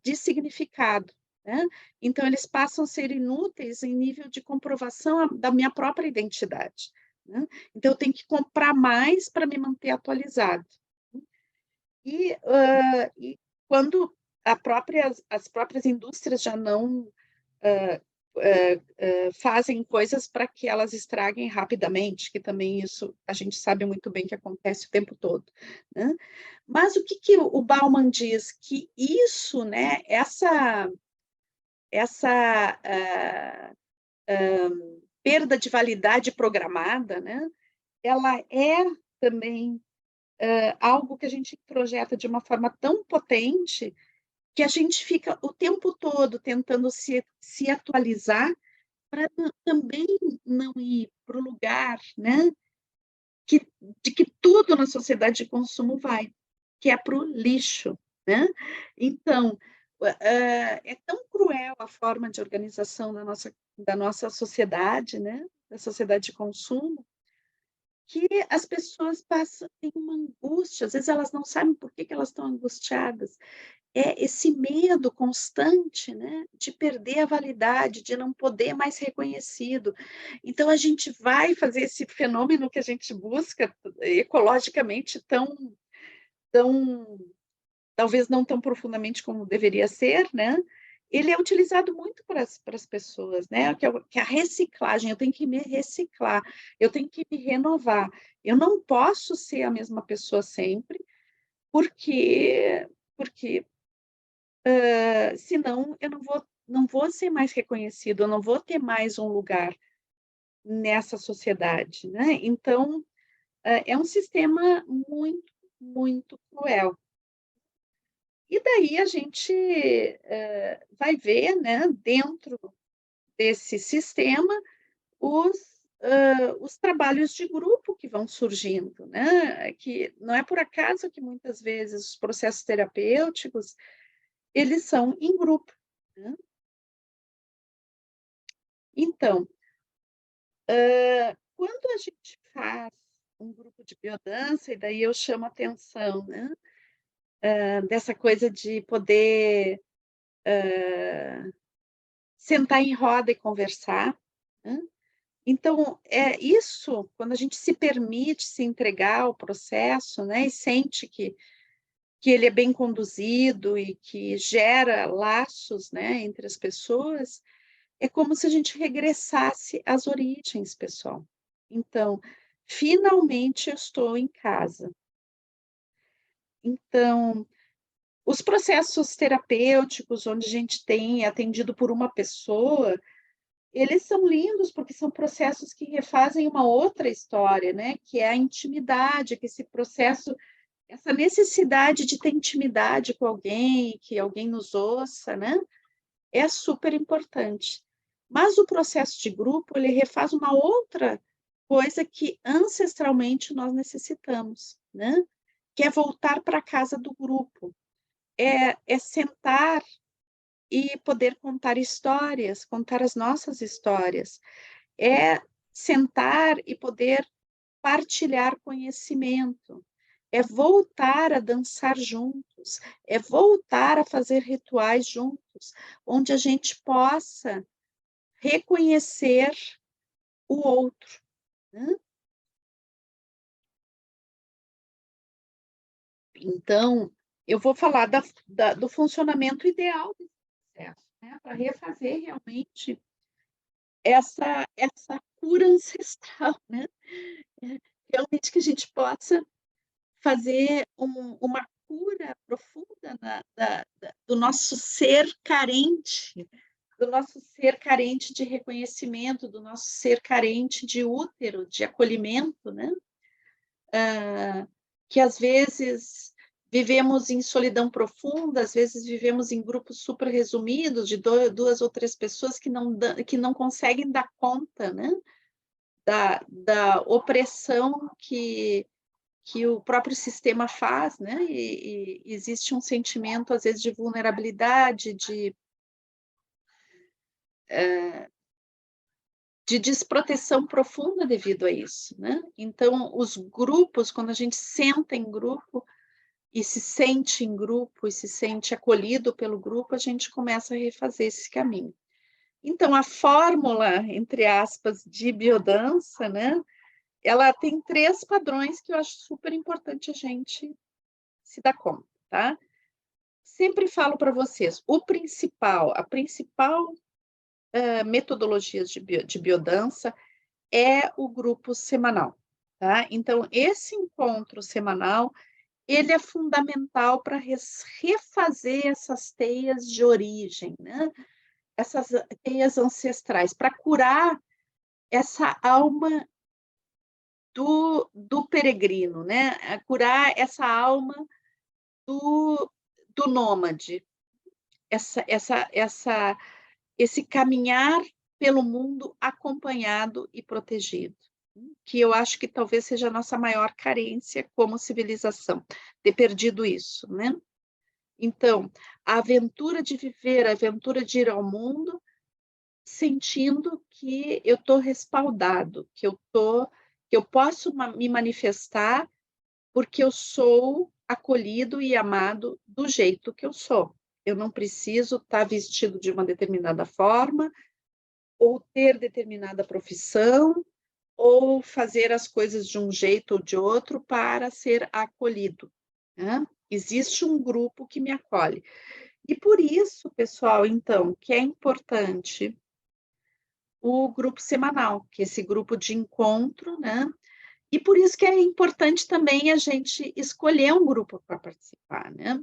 de significado, né? Então, eles passam a ser inúteis em nível de comprovação da minha própria identidade, né? Então, eu tenho que comprar mais para me manter atualizado. E quando as próprias indústrias já não fazem coisas para que elas estraguem rapidamente, que também isso a gente sabe muito bem que acontece o tempo todo, né? Mas o que o Bauman diz? Que isso, né, essa perda de validade programada, né, ela é também algo que a gente projeta de uma forma tão potente que a gente fica o tempo todo tentando se atualizar para também não ir para o lugar, né, de que tudo na sociedade de consumo vai, que é para o lixo, né? Então, é tão cruel a forma de organização da nossa sociedade, né, da sociedade de consumo, que as pessoas passam têm uma angústia, às vezes elas não sabem por que que elas estão angustiadas. É esse medo constante, né, de perder a validade, de não poder mais ser reconhecido. Então a gente vai fazer esse fenômeno que a gente busca ecologicamente tão talvez não tão profundamente como deveria ser, né, ele é utilizado muito para as pessoas, né, que a reciclagem, eu tenho que me reciclar, eu tenho que me renovar. Eu não posso ser a mesma pessoa sempre, porque senão eu não vou ser mais reconhecido, eu não vou ter mais um lugar nessa sociedade, né. Então, é um sistema muito, muito cruel. E daí a gente, vai ver, né, dentro desse sistema, os trabalhos de grupo que vão surgindo, né, que não é por acaso que muitas vezes os processos terapêuticos, eles são em grupo, né. Então, quando a gente faz um grupo de biodança, e daí eu chamo atenção, né, dessa coisa de poder, sentar em roda e conversar, né. Então, isso, quando a gente se permite se entregar ao processo, né, e sente que ele é bem conduzido e que gera laços, né, entre as pessoas, é como se a gente regressasse às origens, pessoal. Então, finalmente eu estou em casa. Então, os processos terapêuticos, onde a gente tem atendido por uma pessoa, eles são lindos, porque são processos que refazem uma outra história, né, que é a intimidade, que esse processo essa necessidade de ter intimidade com alguém, que alguém nos ouça, né, é super importante. Mas o processo de grupo, ele refaz uma outra coisa que ancestralmente nós necessitamos, né, que é voltar para a casa do grupo, é sentar e poder contar histórias, contar as nossas histórias, é sentar e poder partilhar conhecimento, é voltar a dançar juntos, é voltar a fazer rituais juntos, onde a gente possa reconhecer o outro, né. Então, eu vou falar do funcionamento ideal desse processo, né, para refazer realmente essa cura ancestral, né, realmente que a gente possa fazer uma cura profunda do nosso ser carente, do nosso ser carente de reconhecimento, do nosso ser carente de útero, de acolhimento, né, que às vezes vivemos em solidão profunda, às vezes vivemos em grupos super resumidos de 2 ou 3 pessoas que não conseguem dar conta, né, da opressão que o próprio sistema faz, né, e existe um sentimento, às vezes, de vulnerabilidade, de desproteção profunda devido a isso, né. Então, os grupos, quando a gente senta em grupo e se sente em grupo e se sente acolhido pelo grupo, a gente começa a refazer esse caminho. Então a fórmula, entre aspas, de biodança, né, ela tem 3 padrões que eu acho super importante a gente se dar conta, tá. Sempre falo para vocês, a principal, metodologia de biodança é o grupo semanal, tá. Então esse encontro semanal, ele é fundamental para refazer essas teias de origem, né, essas teias ancestrais, para curar essa alma do peregrino, né, curar essa alma do nômade, essa esse caminhar pelo mundo acompanhado e protegido, que eu acho que talvez seja a nossa maior carência como civilização, ter perdido isso, né. Então, a aventura de viver, a aventura de ir ao mundo, sentindo que eu estou respaldado, que eu estou que eu posso me manifestar porque eu sou acolhido e amado do jeito que eu sou. Eu não preciso estar vestido de uma determinada forma, ou ter determinada profissão, ou fazer as coisas de um jeito ou de outro para ser acolhido, né? Existe um grupo que me acolhe. E por isso, pessoal, então, que é importante o grupo semanal, que é esse grupo de encontro, né? E por isso que é importante também a gente escolher um grupo para participar, né?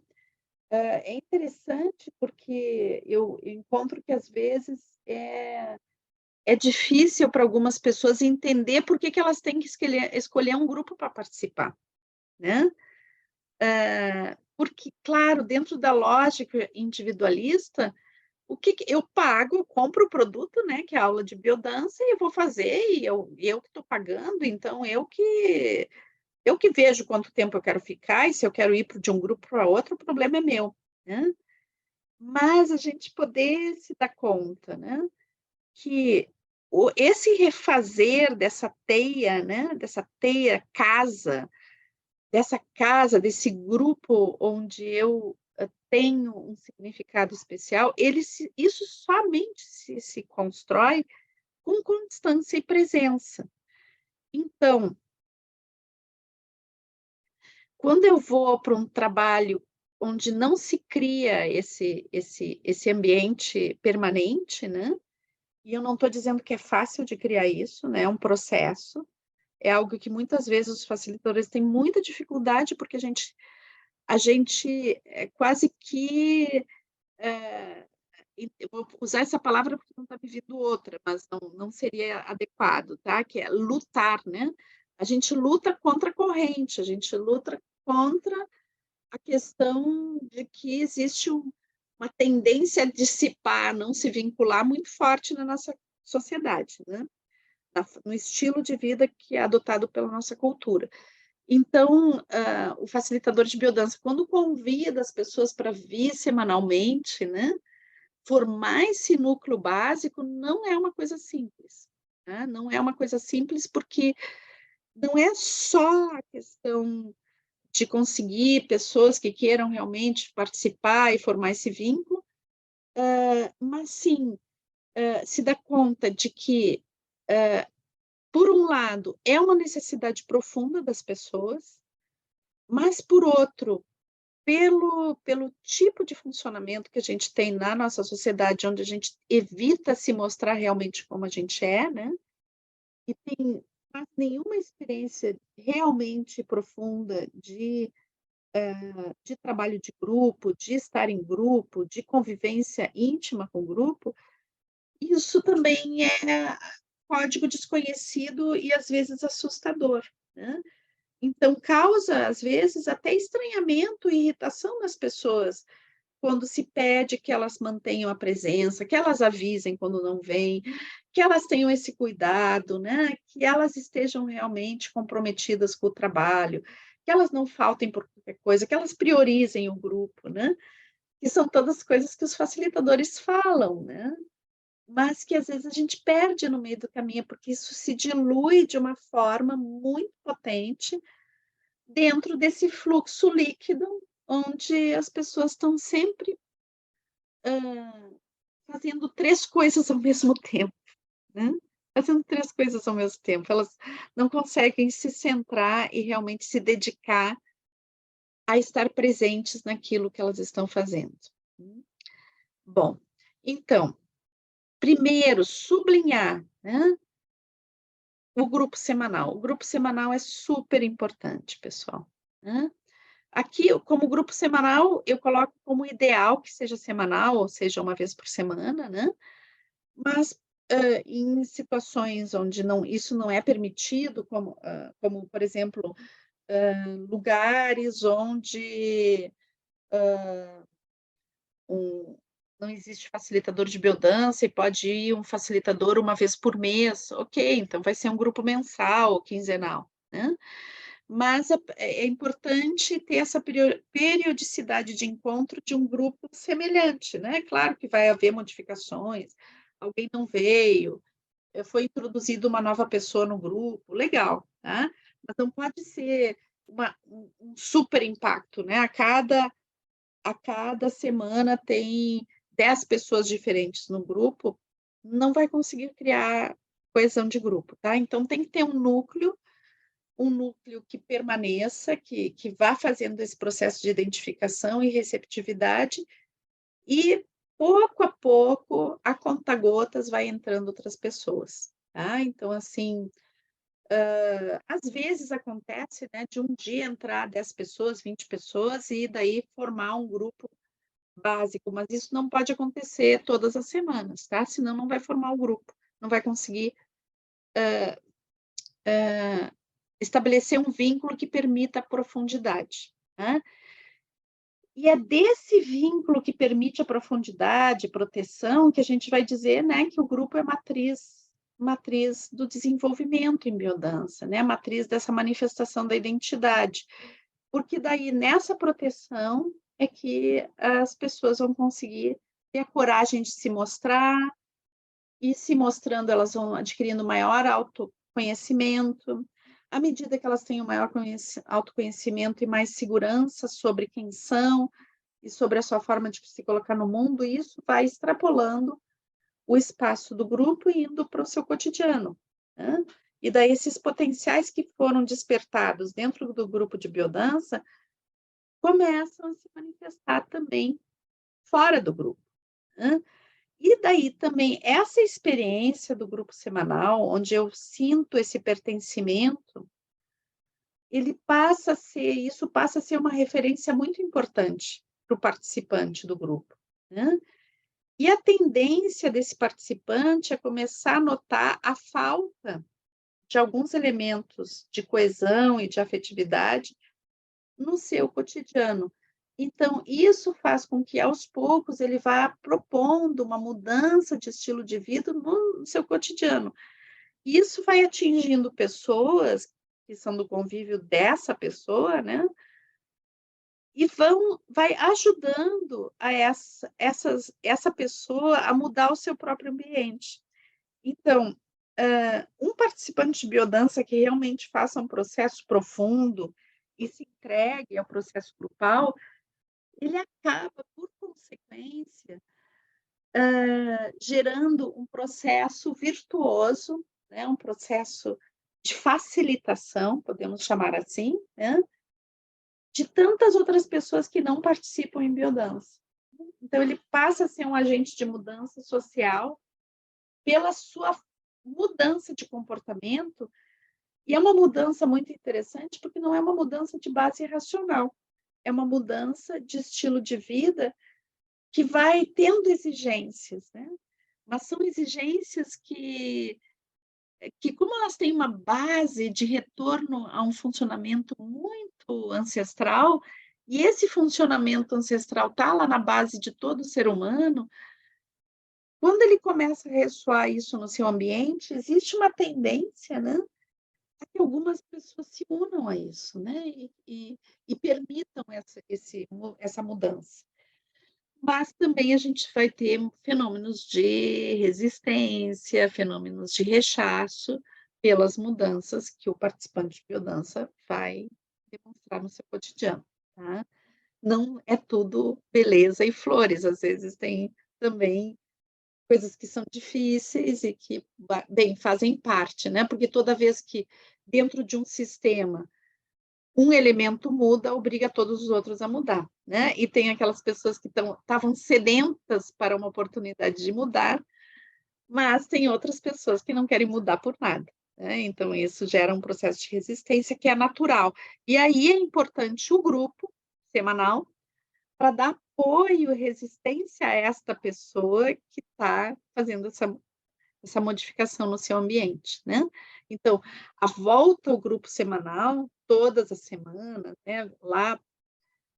É interessante porque eu encontro que às vezes é difícil para algumas pessoas entender por que elas têm que escolher um grupo para participar, né? Porque, claro, dentro da lógica individualista, o que eu pago, eu compro o produto, né, que é a aula de biodança, e eu vou fazer, e eu que estou pagando, então eu que vejo quanto tempo eu quero ficar, e se eu quero ir de um grupo para outro, o problema é meu, né? Mas a gente poder se dar conta, né, que esse refazer dessa teia, né, dessa teia casa, dessa casa, desse grupo onde eu tenho um significado especial, isso somente se constrói com constância e presença. Então, quando eu vou para um trabalho onde não se cria esse ambiente permanente, né? E eu não estou dizendo que é fácil de criar isso, né? É um processo, é algo que muitas vezes os facilitadores têm muita dificuldade, porque a gente é quase que eu vou usar essa palavra porque não está me vindo outra, mas não seria adequado, tá? Que é lutar, né? A gente luta contra a corrente, a gente luta contra a questão de que existe uma tendência a dissipar, não se vincular muito forte na nossa sociedade, né? No estilo de vida que é adotado pela nossa cultura. Então, o facilitador de biodança, quando convida as pessoas para vir semanalmente, né, formar esse núcleo básico, não é uma coisa simples, né? Não é uma coisa simples porque não é só a questão de conseguir pessoas que queiram realmente participar e formar esse vínculo, mas sim, se dá conta de que, por um lado, é uma necessidade profunda das pessoas, mas, por outro, pelo tipo de funcionamento que a gente tem na nossa sociedade, onde a gente evita se mostrar realmente como a gente é, né? E tem quase nenhuma experiência realmente profunda de trabalho de grupo, de estar em grupo, de convivência íntima com o grupo, isso também é código desconhecido e às vezes assustador, né? Então causa às vezes até estranhamento e irritação nas pessoas quando se pede que elas mantenham a presença, que elas avisem quando não vêm, que elas tenham esse cuidado, né? Que elas estejam realmente comprometidas com o trabalho, que elas não faltem por qualquer coisa, que elas priorizem o grupo, né? Que são todas coisas que os facilitadores falam, né? Mas que às vezes a gente perde no meio do caminho, porque isso se dilui de uma forma muito potente dentro desse fluxo líquido, onde as pessoas estão sempre fazendo 3 coisas ao mesmo tempo, né? Fazendo 3 coisas ao mesmo tempo. Elas não conseguem se centrar e realmente se dedicar a estar presentes naquilo que elas estão fazendo. Bom, então, primeiro, sublinhar, né, o grupo semanal. O grupo semanal é super importante, pessoal, né? Aqui, como grupo semanal, eu coloco como ideal que seja semanal, ou seja, uma vez por semana, né? Mas, em situações onde isso não é permitido, como, por exemplo, lugares onde um não existe facilitador de biodança e pode ir um facilitador uma vez por mês, ok, então vai ser um grupo mensal ou quinzenal, né. Mas é importante ter essa periodicidade de encontro de um grupo semelhante, né. Claro que vai haver modificações, alguém não veio, foi introduzida uma nova pessoa no grupo, legal, tá? Mas não pode ser um super impacto, né? A cada semana tem 10 pessoas diferentes no grupo, não vai conseguir criar coesão de grupo, tá? Então tem que ter um núcleo que permaneça, que vá fazendo esse processo de identificação e receptividade, e pouco a pouco, a conta-gotas, vai entrando outras pessoas, tá? Então, assim, às vezes acontece, né, de um dia entrar 10 pessoas, 20 pessoas, e daí formar um grupo básico, mas isso não pode acontecer todas as semanas, tá? Senão não vai formar o grupo, não vai conseguir estabelecer um vínculo que permita a profundidade, né? E é desse vínculo que permite a profundidade, proteção, que a gente vai dizer, né, que o grupo é matriz do desenvolvimento em biodança, né? Matriz dessa manifestação da identidade. Porque daí, nessa proteção, é que as pessoas vão conseguir ter a coragem de se mostrar, e se mostrando, elas vão adquirindo maior autoconhecimento. À medida que elas têm o maior autoconhecimento e mais segurança sobre quem são e sobre a sua forma de se colocar no mundo, isso vai extrapolando o espaço do grupo e indo para o seu cotidiano, né? E daí esses potenciais que foram despertados dentro do grupo de biodança começam a se manifestar também fora do grupo, né? E daí também essa experiência do grupo semanal, onde eu sinto esse pertencimento, isso passa a ser uma referência muito importante para o participante do grupo, né? E a tendência desse participante é começar a notar a falta de alguns elementos de coesão e de afetividade no seu cotidiano. Então, isso faz com que, aos poucos, ele vá propondo uma mudança de estilo de vida no seu cotidiano. E isso vai atingindo pessoas que são do convívio dessa pessoa, né? E vai ajudando essa pessoa a mudar o seu próprio ambiente. Então, um participante de biodança que realmente faça um processo profundo e se entregue ao processo grupal, ele acaba, por consequência, gerando um processo virtuoso, né, um processo de facilitação, podemos chamar assim, né, de tantas outras pessoas que não participam em biodança. Então, ele passa a ser um agente de mudança social pela sua mudança de comportamento, e é uma mudança muito interessante, porque não é uma mudança de base racional, é uma mudança de estilo de vida que vai tendo exigências, né? Mas são exigências que, como elas têm uma base de retorno a um funcionamento muito ancestral, e esse funcionamento ancestral está lá na base de todo ser humano, quando ele começa a ressoar isso no seu ambiente, existe uma tendência, né, a que algumas pessoas se unam a isso, né, e permitam essa mudança. Mas também a gente vai ter fenômenos de resistência, fenômenos de rechaço pelas mudanças que o participante de biodança vai demonstrar no seu cotidiano, tá? Não é tudo beleza e flores, às vezes tem também coisas que são difíceis e que, bem, fazem parte, né? Porque toda vez que dentro de um sistema um elemento muda, obriga todos os outros a mudar, né? E tem aquelas pessoas que estavam sedentas para uma oportunidade de mudar, mas tem outras pessoas que não querem mudar por nada, né? Então, isso gera um processo de resistência que é natural. E aí é importante o grupo semanal para dar apoio e resistência a esta pessoa que está fazendo essa modificação no seu ambiente, né? Então, a volta ao grupo semanal, todas as semanas, né? Lá,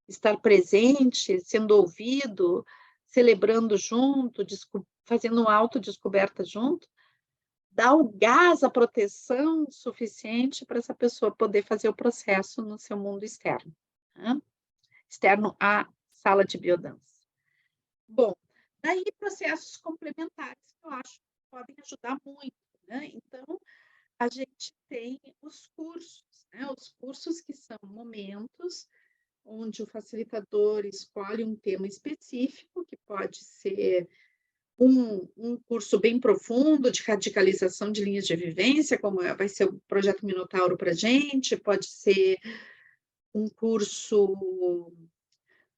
estar presente, sendo ouvido, celebrando junto, fazendo uma autodescoberta junto, dá o gás, a proteção suficiente para essa pessoa poder fazer o processo no seu mundo externo, né? Externo à sala de biodança. Bom, daí processos complementares que eu acho que podem ajudar muito, né? Então, a gente tem os cursos, né? Os cursos que são momentos onde o facilitador escolhe um tema específico, que pode ser um curso bem profundo de radicalização de linhas de vivência, como vai ser o Projeto Minotauro para a gente, pode ser um curso,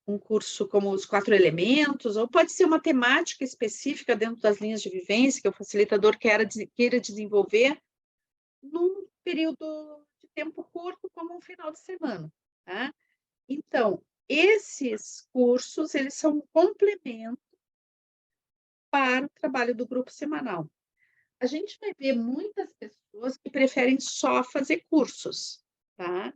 um curso como os 4 elementos, ou pode ser uma temática específica dentro das linhas de vivência que o facilitador queira desenvolver num período de tempo curto, como um final de semana, tá? Então, esses cursos, eles são um complemento para o trabalho do grupo semanal. A gente vai ver muitas pessoas que preferem só fazer cursos, tá?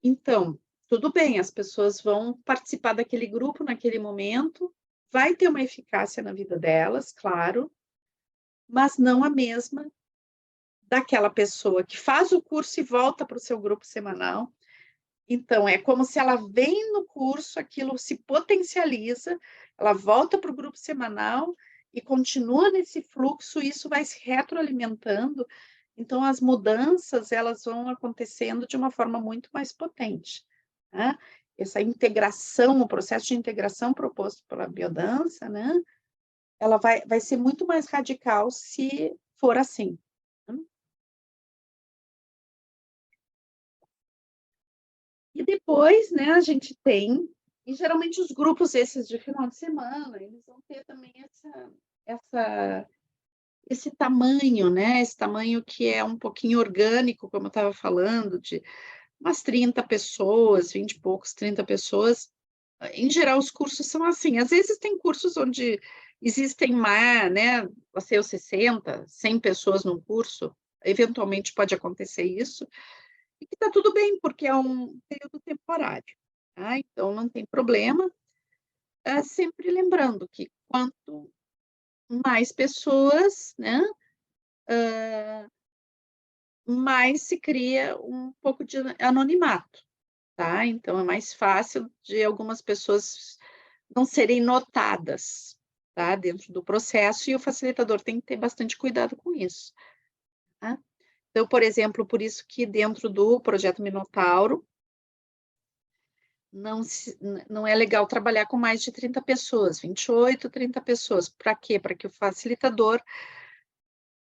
Então, tudo bem, as pessoas vão participar daquele grupo naquele momento, vai ter uma eficácia na vida delas, claro, mas não a mesma daquela pessoa que faz o curso e volta para o seu grupo semanal. Então, é como se ela vem no curso, aquilo se potencializa, ela volta para o grupo semanal e continua nesse fluxo, e isso vai se retroalimentando. Então, as mudanças, elas vão acontecendo de uma forma muito mais potente, né? Essa integração, o processo de integração proposto pela biodança, né? Ela vai ser muito mais radical se for assim, né? E depois, né, a gente tem, e geralmente os grupos esses de final de semana, eles vão ter também essa, esse tamanho, né? Esse tamanho que é um pouquinho orgânico, como eu estava falando, de umas 30 pessoas, 20 e poucos, 30 pessoas. Em geral, os cursos são assim. Às vezes tem cursos onde existem mais, né? Assim, 60, 100 pessoas num curso. Eventualmente pode acontecer isso. E que está tudo bem, porque é um período temporário, tá? Então não tem problema. Sempre lembrando que quanto mais pessoas, né, mais se cria um pouco de anonimato, tá? Então é mais fácil de algumas pessoas não serem notadas, tá? Dentro do processo, e o facilitador tem que ter bastante cuidado com isso, tá? Então, por exemplo, por isso que dentro do projeto Minotauro, não é legal trabalhar com mais de 30 pessoas, 28, 30 pessoas. Para quê? Para que o facilitador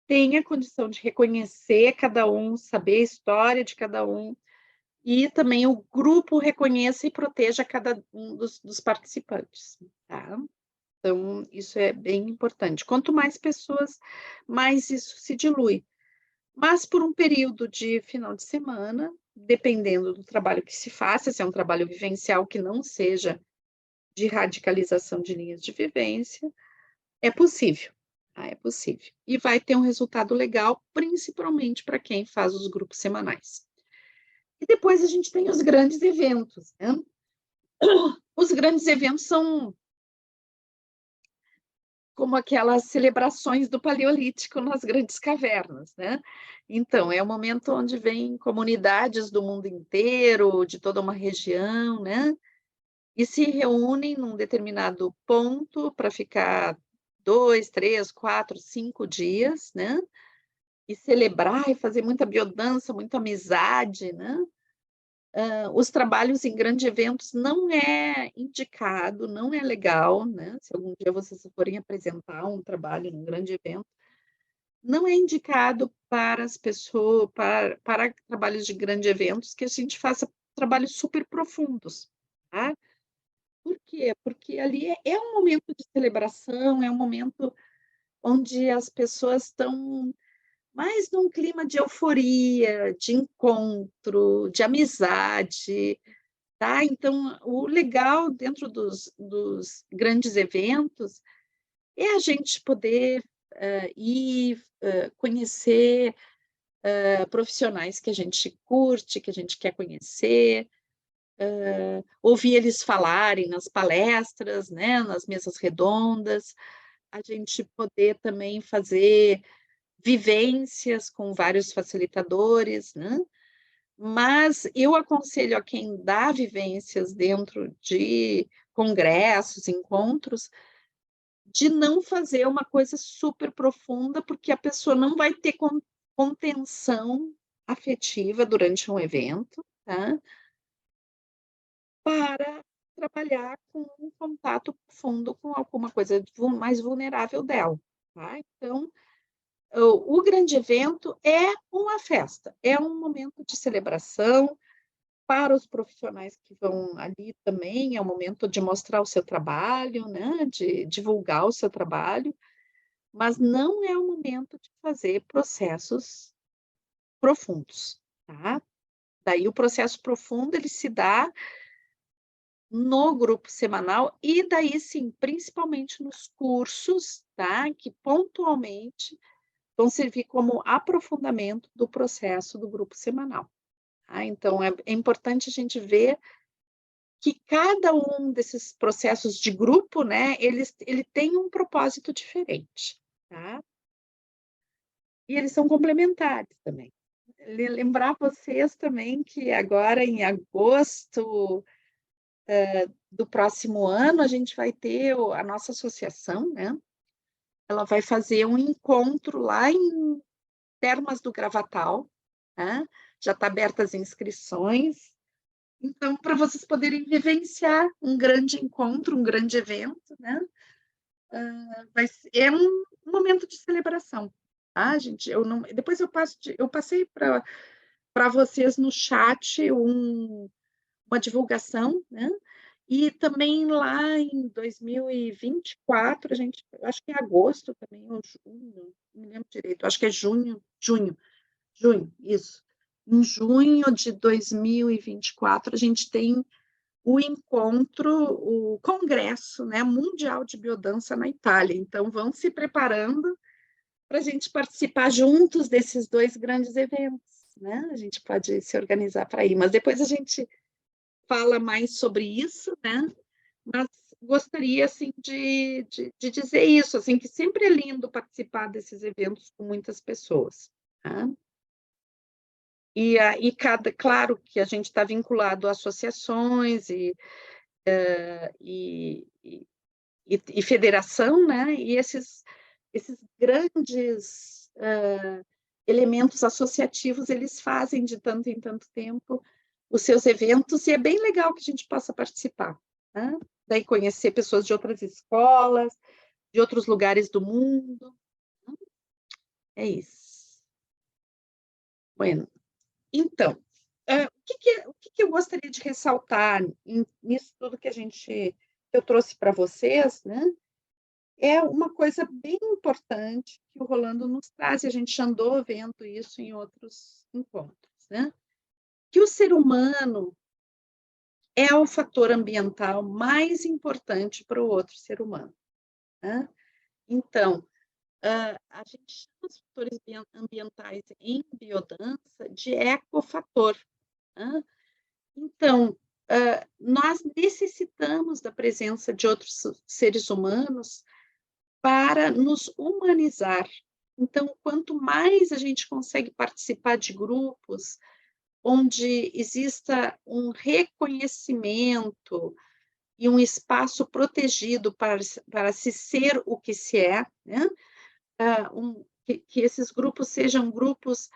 tenha condição de reconhecer cada um, saber a história de cada um, e também o grupo reconheça e proteja cada um dos participantes, tá? Então, isso é bem importante. Quanto mais pessoas, mais isso se dilui. Mas por um período de final de semana, dependendo do trabalho que se faça, se é um trabalho vivencial que não seja de radicalização de linhas de vivência, é possível, tá? É possível. E vai ter um resultado legal, principalmente para quem faz os grupos semanais. E depois a gente tem os grandes eventos, né? Os grandes eventos são como aquelas celebrações do Paleolítico nas grandes cavernas, né? Então, é o momento onde vêm comunidades do mundo inteiro, de toda uma região, né? E se reúnem num determinado ponto para ficar 2, 3, 4, 5 dias, né? E celebrar e fazer muita biodança, muita amizade, né? Os trabalhos em grandes eventos não é indicado, não é legal, né? Se algum dia vocês forem apresentar um trabalho num grande evento, não é indicado para as pessoas, para trabalhos de grandes eventos, que a gente faça trabalhos super profundos, tá? Por quê? Porque ali é um momento de celebração, é um momento onde as pessoas estão mais num clima de euforia, de encontro, de amizade, tá? Então, o legal dentro dos grandes eventos é a gente poder ir conhecer profissionais que a gente curte, que a gente quer conhecer, ouvir eles falarem nas palestras, né, nas mesas redondas, a gente poder também fazer vivências com vários facilitadores, né? Mas eu aconselho a quem dá vivências dentro de congressos, encontros, de não fazer uma coisa super profunda, porque a pessoa não vai ter contenção afetiva durante um evento, tá? Para trabalhar com um contato profundo com alguma coisa mais vulnerável dela, tá? Então, o grande evento é uma festa, é um momento de celebração para os profissionais que vão ali também, é um momento de mostrar o seu trabalho, né, de divulgar o seu trabalho, mas não é o momento de fazer processos profundos, tá? Daí o processo profundo ele se dá no grupo semanal e daí sim, principalmente nos cursos, tá, que pontualmente vão servir como aprofundamento do processo do grupo semanal, tá. Então é importante a gente ver que cada um desses processos de grupo, né, ele tem um propósito diferente, tá. E eles são complementares também. Lembrar vocês também que agora em agosto, do próximo ano, a gente vai ter a nossa associação, né? Ela vai fazer um encontro lá em Termas do Gravatal, né? Já está abertas as inscrições. Então, para vocês poderem vivenciar um grande encontro, um grande evento, né? É um momento de celebração, tá, gente? Eu não, depois eu passei para vocês no chat uma divulgação, né? E também lá em 2024, a gente, acho que em agosto também, ou junho, não me lembro direito, acho que é junho, isso. Em junho de 2024, a gente tem o encontro, o congresso, né, mundial de biodança na Itália. Então, vão se preparando para a gente participar juntos desses dois grandes eventos, né? A gente pode se organizar para ir, mas depois a gente fala mais sobre isso, né? Mas gostaria, assim, de dizer isso, assim, que sempre é lindo participar desses eventos com muitas pessoas, tá? E claro que a gente está vinculado a associações e, e, e federação, né? E esses grandes elementos associativos, eles fazem de tanto em tanto tempo os seus eventos, e é bem legal que a gente possa participar, né? Daí conhecer pessoas de outras escolas, de outros lugares do mundo. É isso. Bueno, então, o que eu gostaria de ressaltar nisso tudo que eu trouxe para vocês, né? É uma coisa bem importante que o Rolando nos traz, e a gente andou vendo isso em outros encontros, né? Que o ser humano é o fator ambiental mais importante para o outro ser humano, né? Então, a gente chama os fatores ambientais em biodança de ecofator, né? Então, nós necessitamos da presença de outros seres humanos para nos humanizar. Então, quanto mais a gente consegue participar de grupos onde exista um reconhecimento e um espaço protegido para se ser o que se é, né? Que esses grupos sejam grupos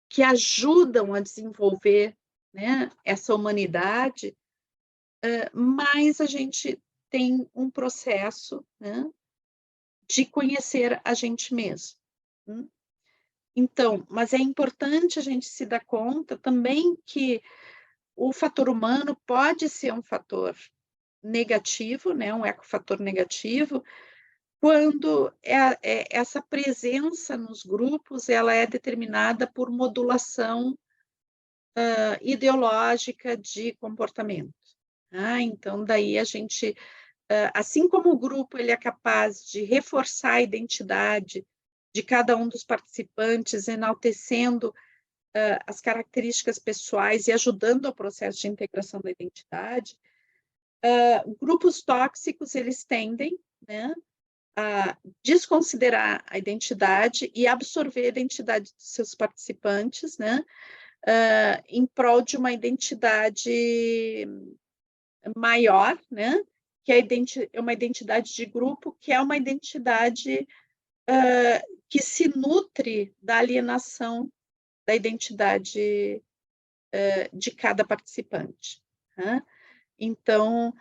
que ajudam a desenvolver, né, essa humanidade, mais a gente tem um processo, né, de conhecer a gente mesmo. Então, mas é importante a gente se dar conta também que o fator humano pode ser um fator negativo, né, um ecofator negativo, quando essa presença nos grupos ela é determinada por modulação ideológica de comportamento. Então, daí a gente, assim como o grupo ele é capaz de reforçar a identidade de cada um dos participantes, enaltecendo as características pessoais e ajudando ao processo de integração da identidade, grupos tóxicos eles tendem, né, a desconsiderar a identidade e absorver a identidade dos seus participantes, né, em prol de uma identidade maior, né, que é uma identidade de grupo, que é uma identidade que se nutre da alienação da identidade de cada participante, né? Então,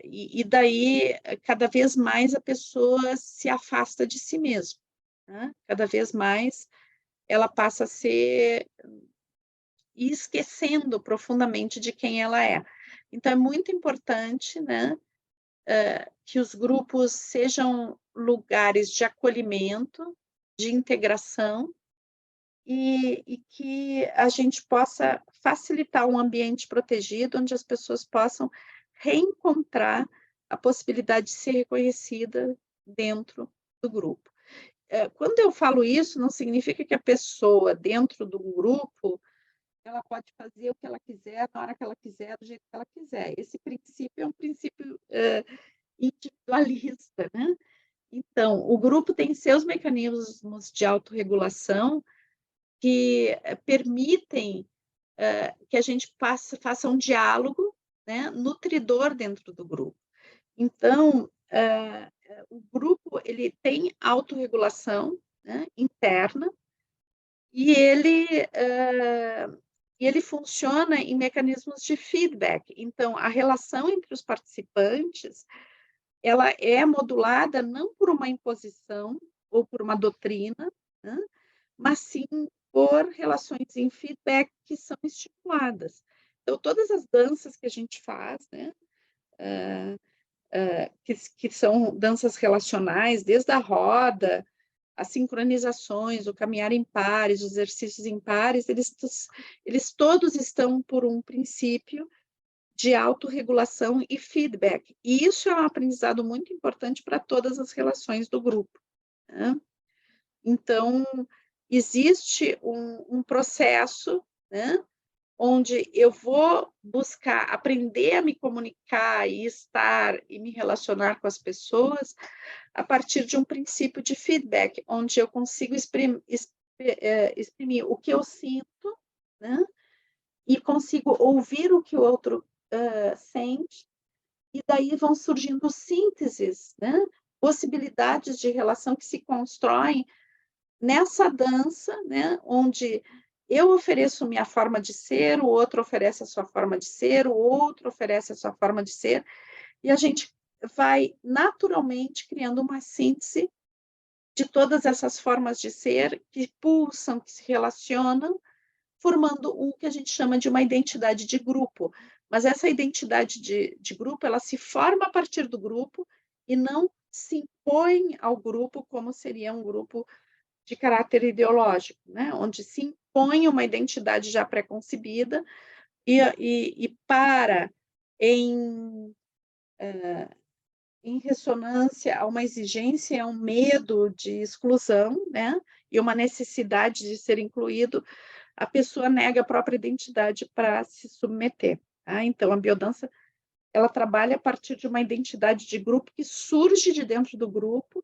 e daí, cada vez mais a pessoa se afasta de si mesma, né? Cada vez mais ela passa a ser e esquecendo profundamente de quem ela é. Então, é muito importante, né, que os grupos sejam lugares de acolhimento, de integração, e que a gente possa facilitar um ambiente protegido, onde as pessoas possam reencontrar a possibilidade de ser reconhecida dentro do grupo. Quando eu falo isso, não significa que a pessoa dentro do grupo ela pode fazer o que ela quiser, na hora que ela quiser, do jeito que ela quiser. Esse princípio é um princípio individualista, né? Então, o grupo tem seus mecanismos de autorregulação que permitem que a gente faça um diálogo, né, nutridor dentro do grupo. Então, o grupo ele tem autorregulação, né, interna, e ele funciona em mecanismos de feedback. Então, a relação entre os participantes ela é modulada não por uma imposição ou por uma doutrina, né, mas sim por relações em feedback que são estimuladas. Então, todas as danças que a gente faz, né, que são danças relacionais, desde a roda, as sincronizações, o caminhar em pares, os exercícios em pares, eles todos estão por um princípio de autorregulação e feedback. E isso é um aprendizado muito importante para todas as relações do grupo, né? Então, existe um processo, né, onde eu vou buscar aprender a me comunicar e estar e me relacionar com as pessoas a partir de um princípio de feedback, onde eu consigo exprimir o que eu sinto, né, e consigo ouvir o que o outro sente, e daí vão surgindo sínteses, né, possibilidades de relação que se constroem nessa dança, né, onde eu ofereço minha forma de ser, o outro oferece a sua forma de ser, o outro oferece a sua forma de ser, e a gente vai naturalmente criando uma síntese de todas essas formas de ser que pulsam, que se relacionam, formando o que a gente chama de uma identidade de grupo. Mas essa identidade de grupo, ela se forma a partir do grupo e não se impõe ao grupo como seria um grupo de caráter ideológico, né? Onde se impõe uma identidade já pré-concebida e para em, em ressonância a uma exigência, a um medo de exclusão, né? E uma necessidade de ser incluído, a pessoa nega a própria identidade para se submeter. Tá? Então, a biodança ela trabalha a partir de uma identidade de grupo que surge de dentro do grupo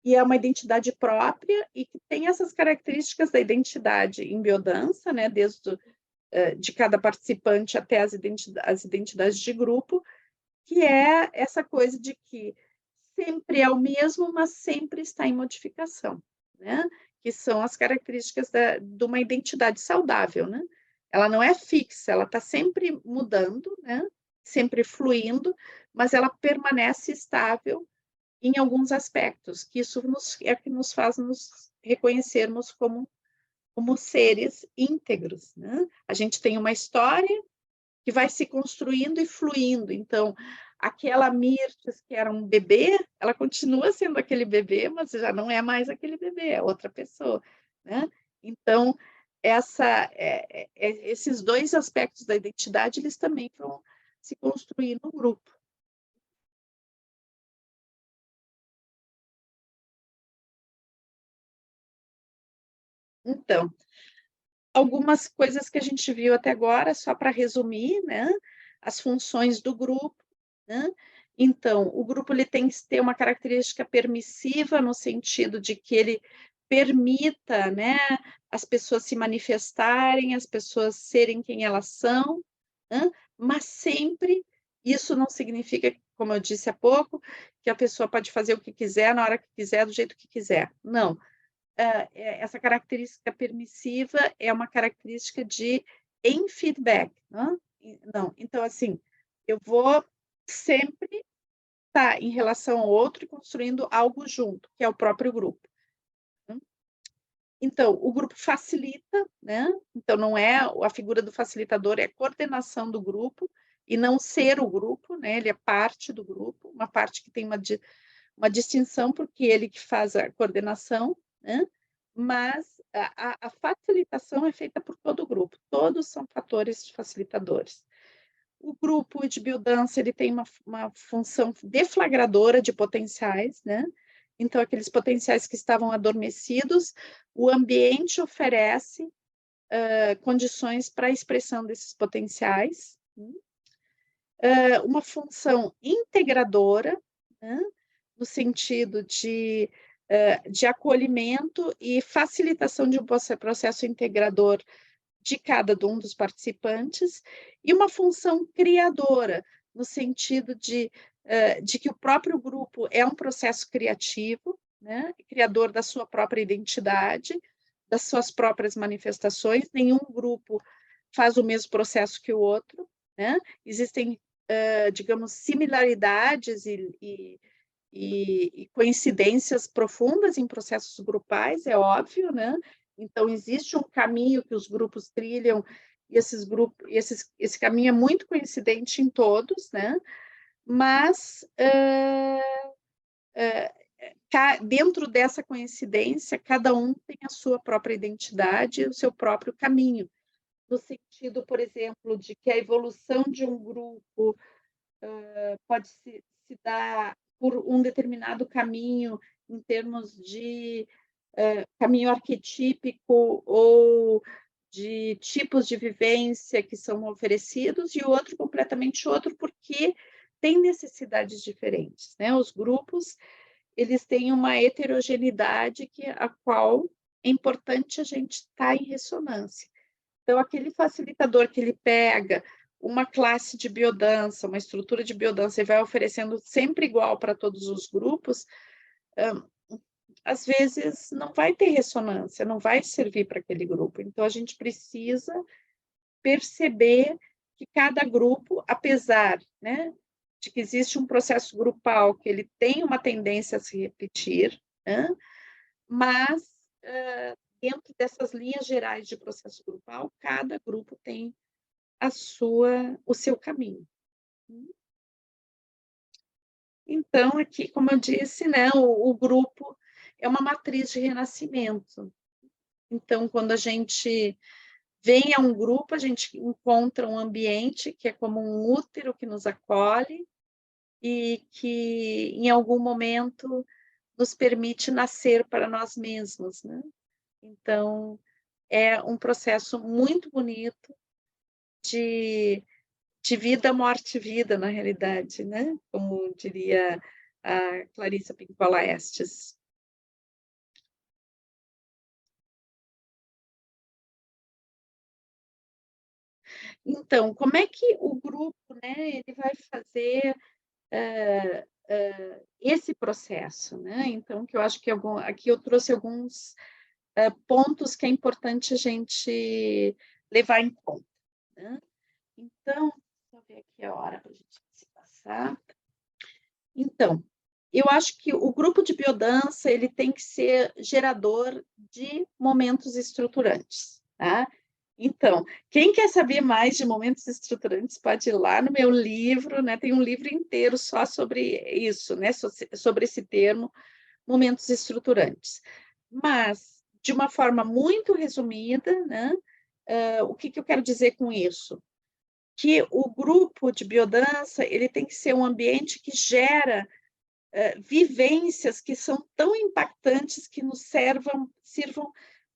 e é uma identidade própria e que tem essas características da identidade em biodança, né, desde de cada participante até as identidades de grupo, que é essa coisa de que sempre é o mesmo, mas sempre está em modificação, né? Que são as características de uma identidade saudável, né? Ela não é fixa, ela está sempre mudando, né? Sempre fluindo, mas ela permanece estável em alguns aspectos, que isso é que nos faz nos reconhecermos como seres íntegros, né? A gente tem uma história que vai se construindo e fluindo, então aquela Mirtes que era um bebê, ela continua sendo aquele bebê, mas já não é mais aquele bebê, é outra pessoa, né? Então, esses dois aspectos da identidade, eles também vão se construir no grupo. Então, algumas coisas que a gente viu até agora, só para resumir, né? As funções do grupo, né? Então, o grupo ele tem que ter uma característica permissiva, no sentido de que ele permita, né, as pessoas se manifestarem, as pessoas serem quem elas são, né? Mas sempre isso não significa como eu disse há pouco, que a pessoa pode fazer o que quiser, na hora que quiser, do jeito que quiser. Não. Essa característica permissiva é uma característica de em feedback. Não. Então, assim, eu vou sempre estar em relação ao outro e construindo algo junto, que é o próprio grupo. Então, o grupo facilita, né? Então, não é a figura do facilitador, é a coordenação do grupo e não ser o grupo, né? Ele é parte do grupo, uma parte que tem uma distinção, porque ele que faz a coordenação, né? Mas a facilitação é feita por todo o grupo, todos são fatores facilitadores. O grupo de biodança ele tem uma função deflagradora de potenciais, né? Então, aqueles potenciais que estavam adormecidos, o ambiente oferece condições para a expressão desses potenciais. Uma função integradora, né? No sentido de acolhimento e facilitação de um processo integrador de cada um dos participantes, e uma função criadora, no sentido de que o próprio grupo é um processo criativo, né? Criador da sua própria identidade, das suas próprias manifestações, nenhum grupo faz o mesmo processo que o outro, né? Existem, digamos, similaridades e coincidências profundas em processos grupais, é óbvio, né? Então, existe um caminho que os grupos trilham, e esse caminho é muito coincidente em todos, né? Mas, dentro dessa coincidência, cada um tem a sua própria identidade e o seu próprio caminho, no sentido, por exemplo, de que a evolução de um grupo pode se dar por um determinado caminho, em termos de caminho arquetípico ou de tipos de vivência que são oferecidos, e o outro completamente outro, porque tem necessidades diferentes, né? Os grupos, eles têm uma heterogeneidade a qual é importante a gente estar em ressonância. Então, aquele facilitador que ele pega uma classe de biodança, uma estrutura de biodança, e vai oferecendo sempre igual para todos os grupos, às vezes não vai ter ressonância, não vai servir para aquele grupo. Então, a gente precisa perceber que cada grupo, apesar, né, de que existe um processo grupal que ele tem uma tendência a se repetir, né, mas dentro dessas linhas gerais de processo grupal, cada grupo tem o seu caminho. Então, aqui, como eu disse, né, o grupo é uma matriz de renascimento. Então, quando a gente vem a um grupo, a gente encontra um ambiente que é como um útero que nos acolhe e que, em algum momento, nos permite nascer para nós mesmos, né? Então, é um processo muito bonito de vida, morte, vida, na realidade, né? Como diria a Clarissa Pinkola Estes. Então, como é que o grupo, né, ele vai fazer esse processo, né? Então, que eu acho que aqui eu trouxe alguns pontos que é importante a gente levar em conta, né? Então, deixa eu ver aqui a hora para a gente se passar. Então, eu acho que o grupo de biodança ele tem que ser gerador de momentos estruturantes, tá? Então, quem quer saber mais de momentos estruturantes pode ir lá no meu livro, né? Tem um livro inteiro só sobre isso, né? Sobre esse termo, momentos estruturantes. Mas, de uma forma muito resumida, né? O que eu quero dizer com isso? Que o grupo de biodança ele tem que ser um ambiente que gera vivências que são tão impactantes que nos sirvam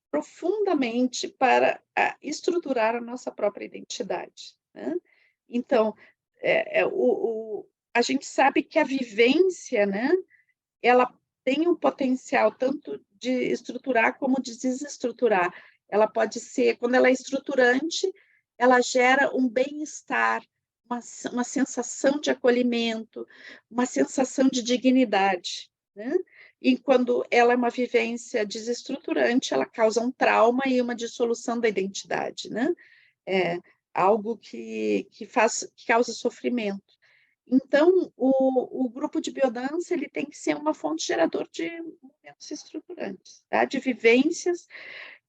profundamente para estruturar a nossa própria identidade, né? Então, a gente sabe que a vivência, né, ela tem um potencial tanto de estruturar como de desestruturar. Ela pode ser, quando ela é estruturante, ela gera um bem-estar, uma sensação de acolhimento, uma sensação de dignidade, né? E quando ela é uma vivência desestruturante, ela causa um trauma e uma dissolução da identidade, né? É algo que causa sofrimento. Então, o grupo de biodança ele tem que ser uma fonte gerador de momentos estruturantes, tá? De vivências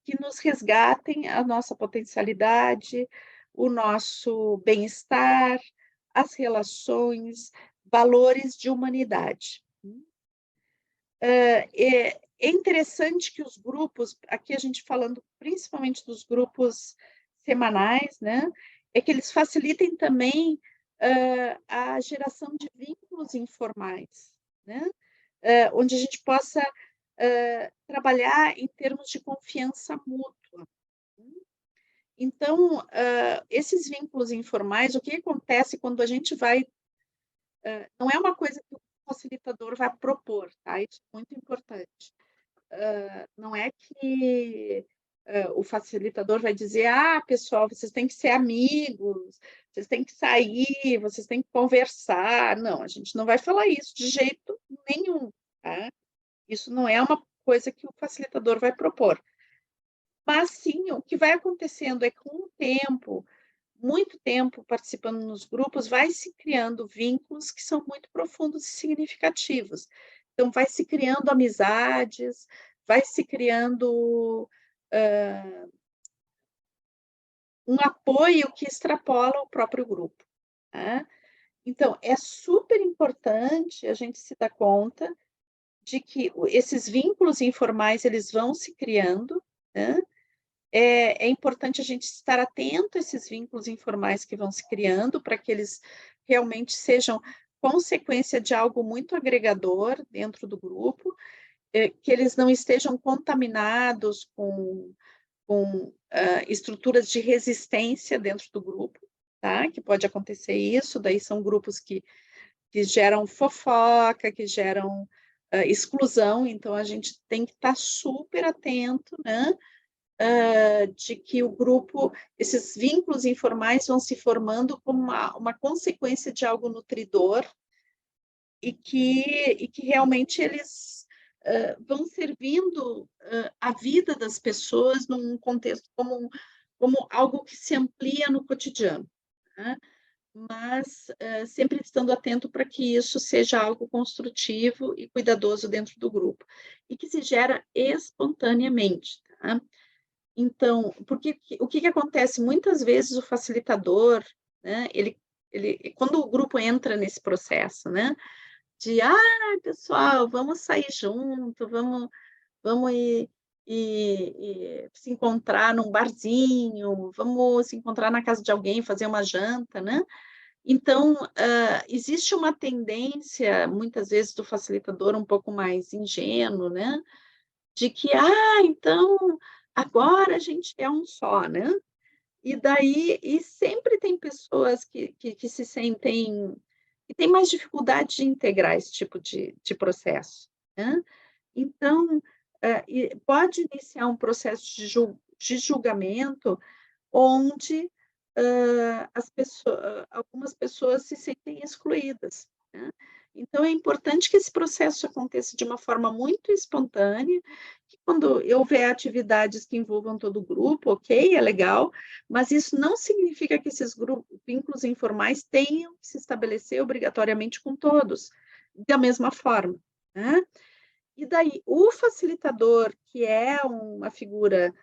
que nos resgatem a nossa potencialidade, o nosso bem-estar, as relações, valores de humanidade. É interessante que os grupos, aqui a gente falando principalmente dos grupos semanais, né, é que eles facilitem também a geração de vínculos informais, né, onde a gente possa trabalhar em termos de confiança mútua. Então, esses vínculos informais, o que acontece quando a gente vai... não é uma coisa que o facilitador vai propor, tá? Isso é muito importante. Não é que o facilitador vai dizer, pessoal, vocês têm que ser amigos, vocês têm que sair, vocês têm que conversar. Não, a gente não vai falar isso de jeito nenhum, tá? Isso não é uma coisa que o facilitador vai propor. Mas sim, o que vai acontecendo é que com o tempo, muito tempo participando nos grupos, vai se criando vínculos que são muito profundos e significativos. Então, vai se criando amizades, vai se criando um apoio que extrapola o próprio grupo, né? Então, é super importante a gente se dar conta de que esses vínculos informais eles vão se criando, né? É importante a gente estar atento a esses vínculos informais que vão se criando, para que eles realmente sejam consequência de algo muito agregador dentro do grupo, que eles não estejam contaminados com estruturas de resistência dentro do grupo, tá? Que pode acontecer isso, daí são grupos que geram fofoca, que geram exclusão, então a gente tem que estar super atento, né? De que o grupo, esses vínculos informais vão se formando como uma consequência de algo nutridor e que realmente eles vão servindo a vida das pessoas num contexto como algo que se amplia no cotidiano, né? Mas sempre estando atento para que isso seja algo construtivo e cuidadoso dentro do grupo e que se gera espontaneamente, tá? Então, porque o que acontece? Muitas vezes o facilitador, né, quando o grupo entra nesse processo, né, de, pessoal, vamos sair junto, vamos ir se encontrar num barzinho, vamos se encontrar na casa de alguém, fazer uma janta, né? Então, existe uma tendência, muitas vezes, do facilitador um pouco mais ingênuo, né? De que, então, agora a gente é um só, né? E sempre tem pessoas que se sentem, que têm mais dificuldade de integrar esse tipo de processo, né? Então, pode iniciar um processo de julgamento onde algumas pessoas se sentem excluídas, né? Então, é importante que esse processo aconteça de uma forma muito espontânea, que quando houver atividades que envolvam todo o grupo, ok, é legal, mas isso não significa que esses vínculos informais tenham que se estabelecer obrigatoriamente com todos, da mesma forma, né? E daí, o facilitador, que é uma figura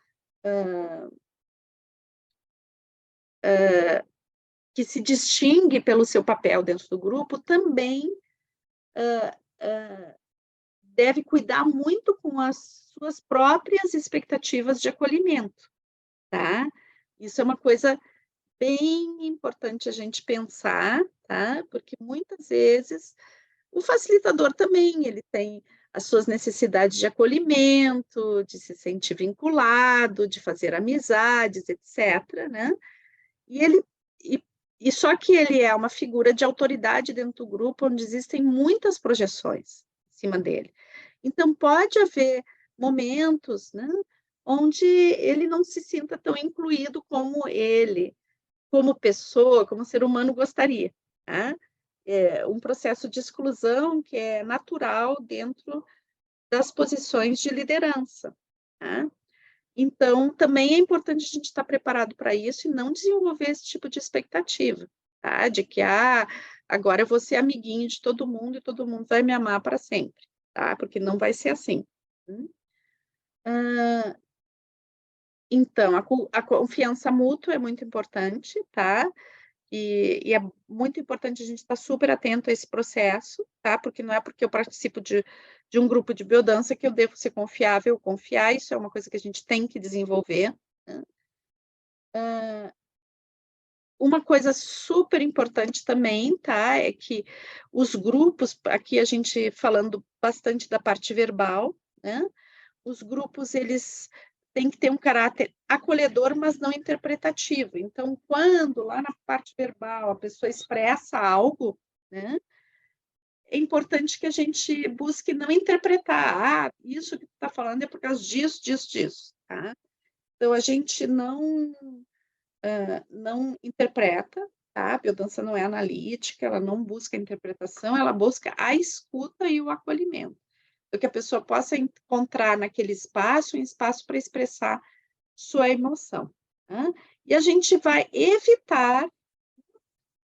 que se distingue pelo seu papel dentro do grupo, também deve cuidar muito com as suas próprias expectativas de acolhimento, tá? Isso é uma coisa bem importante a gente pensar, tá? Porque muitas vezes o facilitador também, ele tem as suas necessidades de acolhimento, de se sentir vinculado, de fazer amizades, etc., né? E ele e só que ele é uma figura de autoridade dentro do grupo, onde existem muitas projeções em cima dele. Então, pode haver momentos, né, onde ele não se sinta tão incluído como ele como pessoa, como ser humano, gostaria. Tá? É um processo de exclusão que é natural dentro das posições de liderança. Tá? Então, também é importante a gente estar preparado para isso e não desenvolver esse tipo de expectativa, tá? De que, agora eu vou ser amiguinho de todo mundo e todo mundo vai me amar para sempre, tá? Porque não vai ser assim. Então, a confiança mútua é muito importante, tá? E é muito importante a gente estar super atento a esse processo, tá? Porque não é porque eu participo de um grupo de biodança que eu devo ser confiável, confiar, isso é uma coisa que a gente tem que desenvolver, né? Uma coisa super importante também, tá? É que os grupos, aqui a gente falando bastante da parte verbal, né? Os grupos, eles têm que ter um caráter acolhedor, mas não interpretativo. Então, quando lá na parte verbal a pessoa expressa algo, né? É importante que a gente busque não interpretar, isso que tu está falando é por causa disso, disso, disso, tá? Então, a gente não interpreta, tá? A biodança não é analítica, ela não busca interpretação, ela busca a escuta e o acolhimento. Então, que a pessoa possa encontrar naquele espaço um espaço para expressar sua emoção. Né? E a gente vai evitar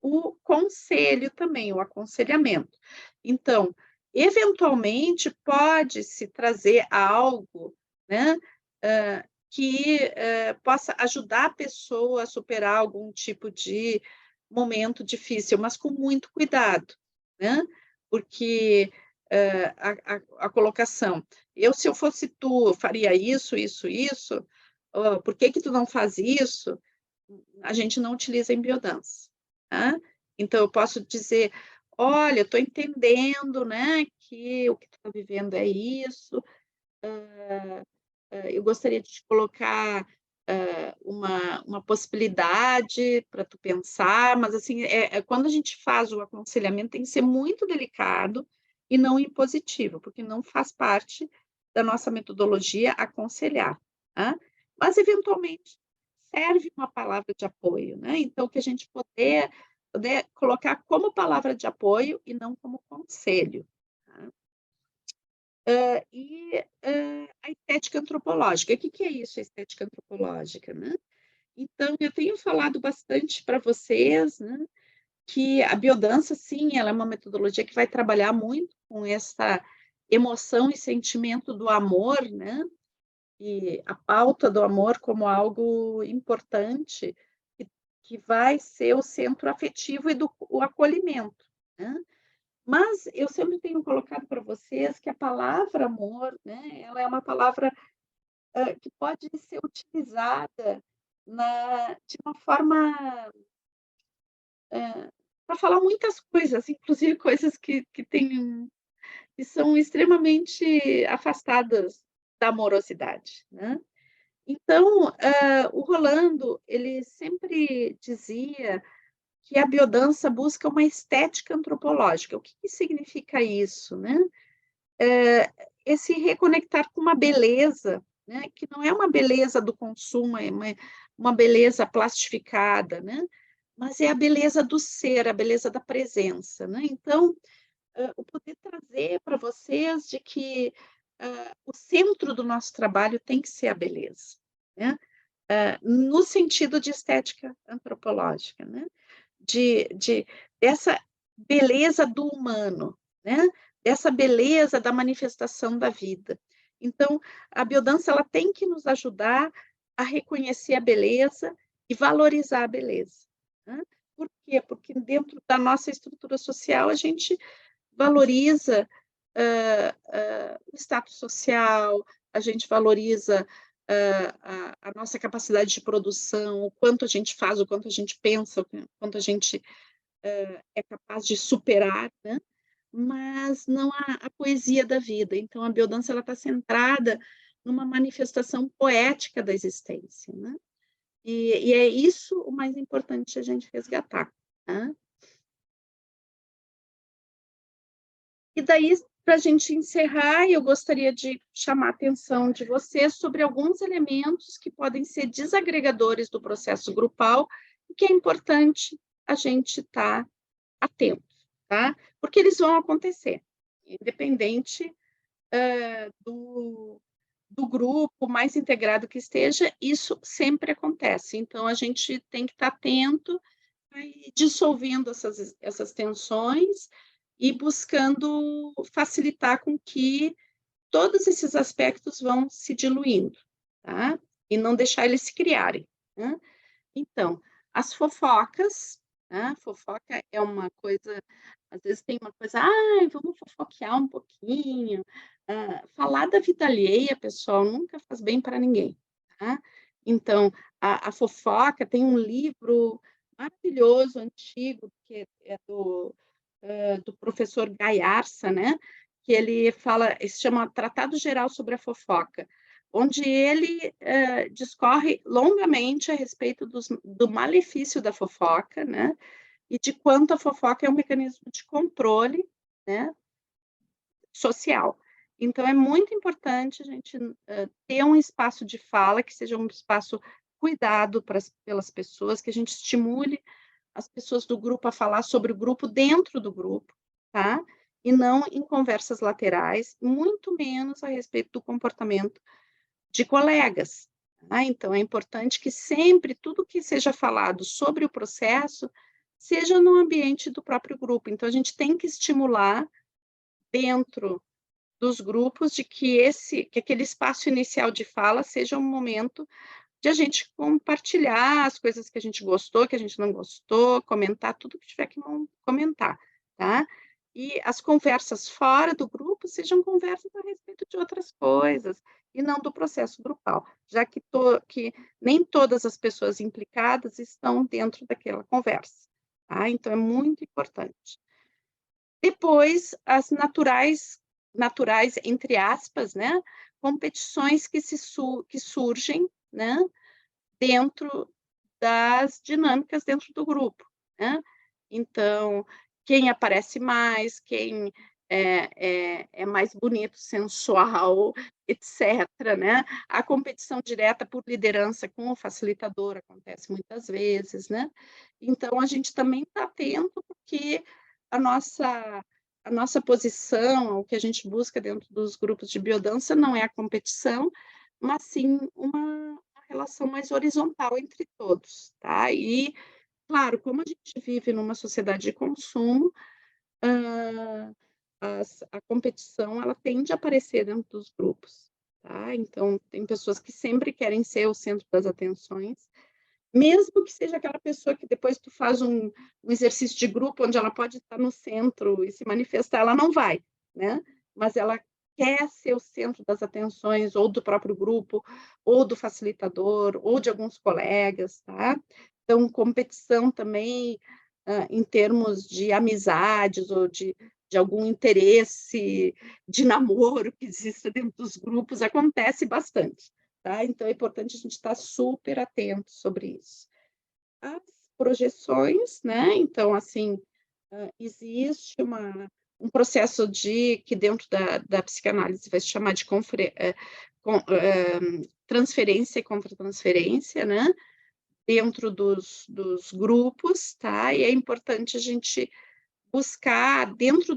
o conselho também, o aconselhamento. Então, eventualmente, pode-se trazer algo, né, que possa ajudar a pessoa a superar algum tipo de momento difícil, mas com muito cuidado, né? Porque a colocação, se eu fosse tu, eu faria isso, isso, isso, por que que tu não faz isso? A gente não utiliza em biodança. Tá? Então, eu posso dizer, olha, estou entendendo, né, que o que tu está vivendo é isso, eu gostaria de te colocar uma possibilidade para tu pensar, mas assim, quando a gente faz o aconselhamento tem que ser muito delicado e não impositivo, porque não faz parte da nossa metodologia aconselhar, tá? Mas eventualmente serve uma palavra de apoio, né? Então, que a gente poder colocar como palavra de apoio e não como conselho. Tá? A estética antropológica. O que é isso, a estética antropológica, né? Então, eu tenho falado bastante para vocês, né, que a biodança, sim, ela é uma metodologia que vai trabalhar muito com essa emoção e sentimento do amor, né? E a pauta do amor como algo importante, que, que vai ser o centro afetivo e o acolhimento, né? Mas eu sempre tenho colocado para vocês que a palavra amor, né, ela é uma palavra que pode ser utilizada de uma forma para falar muitas coisas, inclusive coisas que são extremamente afastadas da amorosidade, né? Então, o Rolando, ele sempre dizia que a biodança busca uma estética antropológica. O que significa isso, né? Esse reconectar com uma beleza, né? Que não é uma beleza do consumo, é uma beleza plastificada, né? Mas é a beleza do ser, a beleza da presença, né? Então, o poder trazer para vocês de que o centro do nosso trabalho tem que ser a beleza, né? No sentido de estética antropológica, né? Dessa beleza do humano, né? Dessa beleza da manifestação da vida. Então, a biodança ela tem que nos ajudar a reconhecer a beleza e valorizar a beleza. Né? Por quê? Porque dentro da nossa estrutura social a gente valoriza o status social, a gente valoriza a nossa capacidade de produção, o quanto a gente faz, o quanto a gente pensa, o quanto a gente é capaz de superar, né? Mas não a poesia da vida. Então, a biodança está centrada numa manifestação poética da existência, né? E é isso o mais importante a gente resgatar. Né? E daí, para a gente encerrar, eu gostaria de chamar a atenção de vocês sobre alguns elementos que podem ser desagregadores do processo grupal o que é importante a gente estar atento, tá? Porque eles vão acontecer, independente do grupo mais integrado que esteja, isso sempre acontece. Então, a gente tem que estar atento a ir dissolvendo essas tensões e buscando facilitar com que todos esses aspectos vão se diluindo, tá? E não deixar eles se criarem, né? Então, as fofocas, né? Fofoca é uma coisa, às vezes tem uma coisa, ai, vamos fofoquear um pouquinho. Falar da vida alheia, pessoal, nunca faz bem para ninguém, tá? Então, a fofoca tem um livro maravilhoso, antigo, que é do professor Gaiarsa, né? Que ele fala, se chama Tratado Geral sobre a Fofoca, onde ele discorre longamente a respeito do malefício da fofoca, né? E de quanto a fofoca é um mecanismo de controle, né, social. Então, é muito importante a gente ter um espaço de fala que seja um espaço cuidado pelas pessoas, que a gente estimule as pessoas do grupo a falar sobre o grupo dentro do grupo, tá? E não em conversas laterais, muito menos a respeito do comportamento de colegas. Tá? Então, é importante que sempre tudo que seja falado sobre o processo seja no ambiente do próprio grupo. Então, a gente tem que estimular dentro dos grupos de que aquele espaço inicial de fala seja um momento de a gente compartilhar as coisas que a gente gostou, que a gente não gostou, comentar tudo que tiver que comentar, tá? E as conversas fora do grupo sejam conversas a respeito de outras coisas, e não do processo grupal, já que nem todas as pessoas implicadas estão dentro daquela conversa, tá? Então, é muito importante. Depois, as naturais, entre aspas, né? Competições que surgem, né? Dentro das dinâmicas dentro do grupo, né? Então, quem aparece mais, quem é mais bonito, sensual, etc., né? A competição direta por liderança com o facilitador acontece muitas vezes, né? Então, a gente também está atento porque a nossa posição, o que a gente busca dentro dos grupos de biodança não é a competição, mas sim uma relação mais horizontal entre todos, tá? E, claro, como a gente vive numa sociedade de consumo, a competição, ela tende a aparecer dentro dos grupos, tá? Então, tem pessoas que sempre querem ser o centro das atenções, mesmo que seja aquela pessoa que depois tu faz um exercício de grupo onde ela pode estar no centro e se manifestar, ela não vai, né? Mas ela quer ser o centro das atenções ou do próprio grupo, ou do facilitador, ou de alguns colegas, tá? Então, competição também em termos de amizades ou de algum interesse de namoro que exista dentro dos grupos, acontece bastante. Tá? Então, é importante a gente estar super atento sobre isso. As projeções, né? Então, assim, existe um processo que dentro da psicanálise vai se chamar de transferência e contra-transferência, né? Dentro dos grupos, tá? E é importante a gente buscar, dentro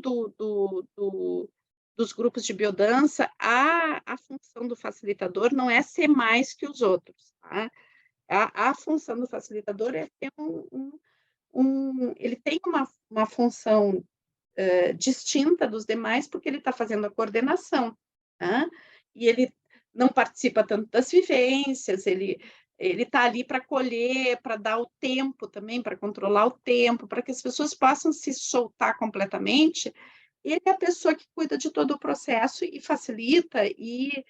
dos grupos de biodança, a função do facilitador não é ser mais que os outros, tá? A função do facilitador é ter ele tem uma função distinta dos demais, porque ele está fazendo a coordenação, tá? E ele não participa tanto das vivências, ele está ali para colher, para dar o tempo também, para controlar o tempo, para que as pessoas possam se soltar completamente. Ele é a pessoa que cuida de todo o processo e facilita e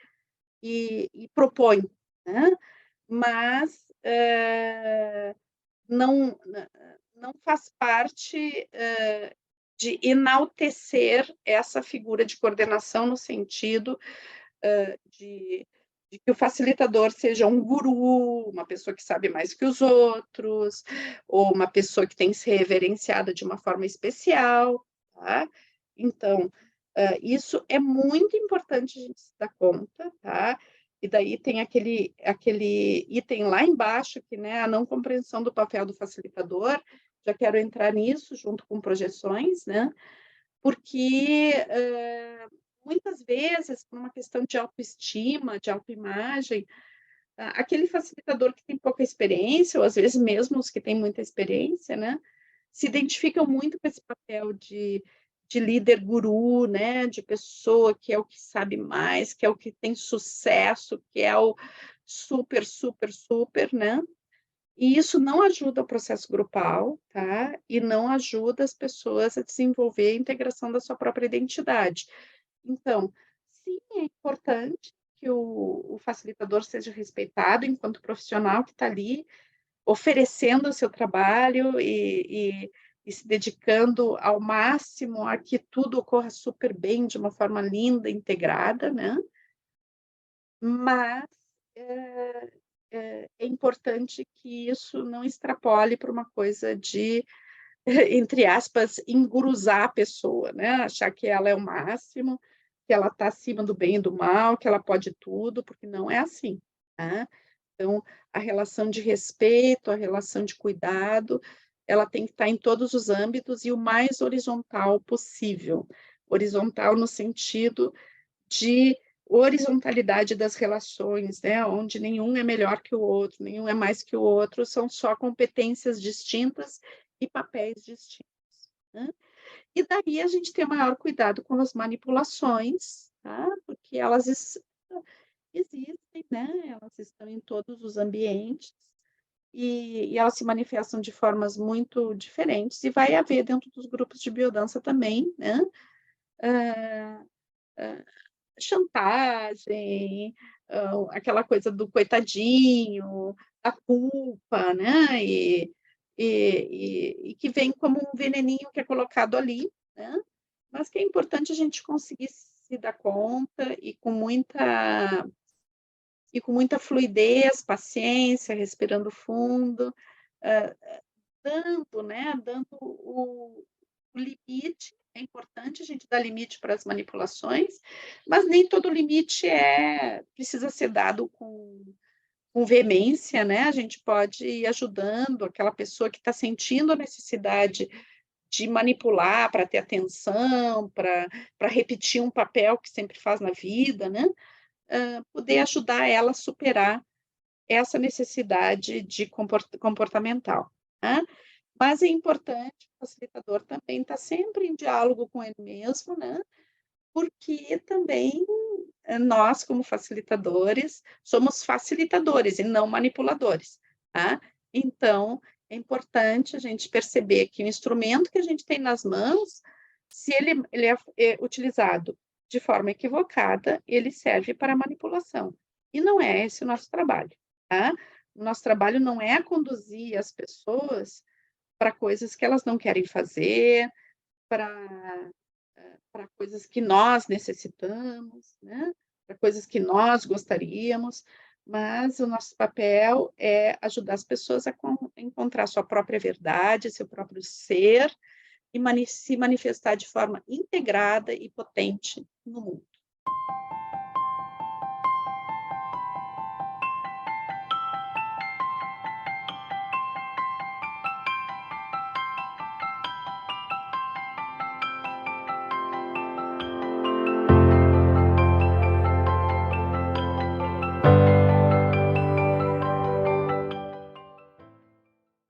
propõe, né? Mas não faz parte de enaltecer essa figura de coordenação no sentido de que o facilitador seja um guru, uma pessoa que sabe mais que os outros, ou uma pessoa que tem que ser reverenciada de uma forma especial, tá? Então, isso é muito importante a gente se dar conta, tá? E daí tem aquele item lá embaixo, que, né, a não compreensão do papel do facilitador. Já quero entrar nisso, junto com projeções, né? Porque muitas vezes, por uma questão de autoestima, de autoimagem, aquele facilitador que tem pouca experiência, ou às vezes mesmo os que têm muita experiência, né, se identificam muito com esse papel de líder guru, né, de pessoa que é o que sabe mais, que é o que tem sucesso, que é o super, super, super, né? E isso não ajuda o processo grupal, tá? E não ajuda as pessoas a desenvolver a integração da sua própria identidade. Então, sim, é importante que o facilitador seja respeitado enquanto profissional que está ali oferecendo o seu trabalho e se dedicando ao máximo a que tudo ocorra super bem, de uma forma linda, integrada, né? Mas é importante que isso não extrapole para uma coisa de, entre aspas, enguruzar a pessoa, né? Achar que ela é o máximo, que ela está acima do bem e do mal, que ela pode tudo, porque não é assim, tá? Então, a relação de respeito, a relação de cuidado, ela tem que estar em todos os âmbitos e o mais horizontal possível. Horizontal no sentido de horizontalidade das relações, né? Onde nenhum é melhor que o outro, nenhum é mais que o outro, são só competências distintas e papéis distintos, né? E daí a gente tem o maior cuidado com as manipulações, tá? Porque elas existem, né? Elas estão em todos os ambientes e elas se manifestam de formas muito diferentes e vai haver dentro dos grupos de biodança também, né? Uh, uh, chantagem, aquela coisa do coitadinho, a culpa, né? E que vem como um veneninho que é colocado ali, né? Mas que é importante a gente conseguir se dar conta e com muita fluidez, paciência, respirando fundo, dando, né? Dando o limite. É importante a gente dar limite para as manipulações, mas nem todo limite precisa ser dado com veemência, né? A gente pode ir ajudando aquela pessoa que está sentindo a necessidade de manipular para ter atenção, para repetir um papel que sempre faz na vida, né? Poder ajudar ela a superar essa necessidade de comportamental, né? Mas é importante o facilitador também estar sempre em diálogo com ele mesmo, né? Porque também nós, como facilitadores, somos facilitadores e não manipuladores, tá? Então, é importante a gente perceber que o instrumento que a gente tem nas mãos, se ele é utilizado de forma equivocada, ele serve para manipulação. E não é esse o nosso trabalho, tá? O nosso trabalho não é conduzir as pessoas para coisas que elas não querem fazer, para coisas que nós necessitamos, né? Para coisas que nós gostaríamos, mas o nosso papel é ajudar as pessoas a encontrar sua própria verdade, seu próprio ser e se manifestar de forma integrada e potente no mundo.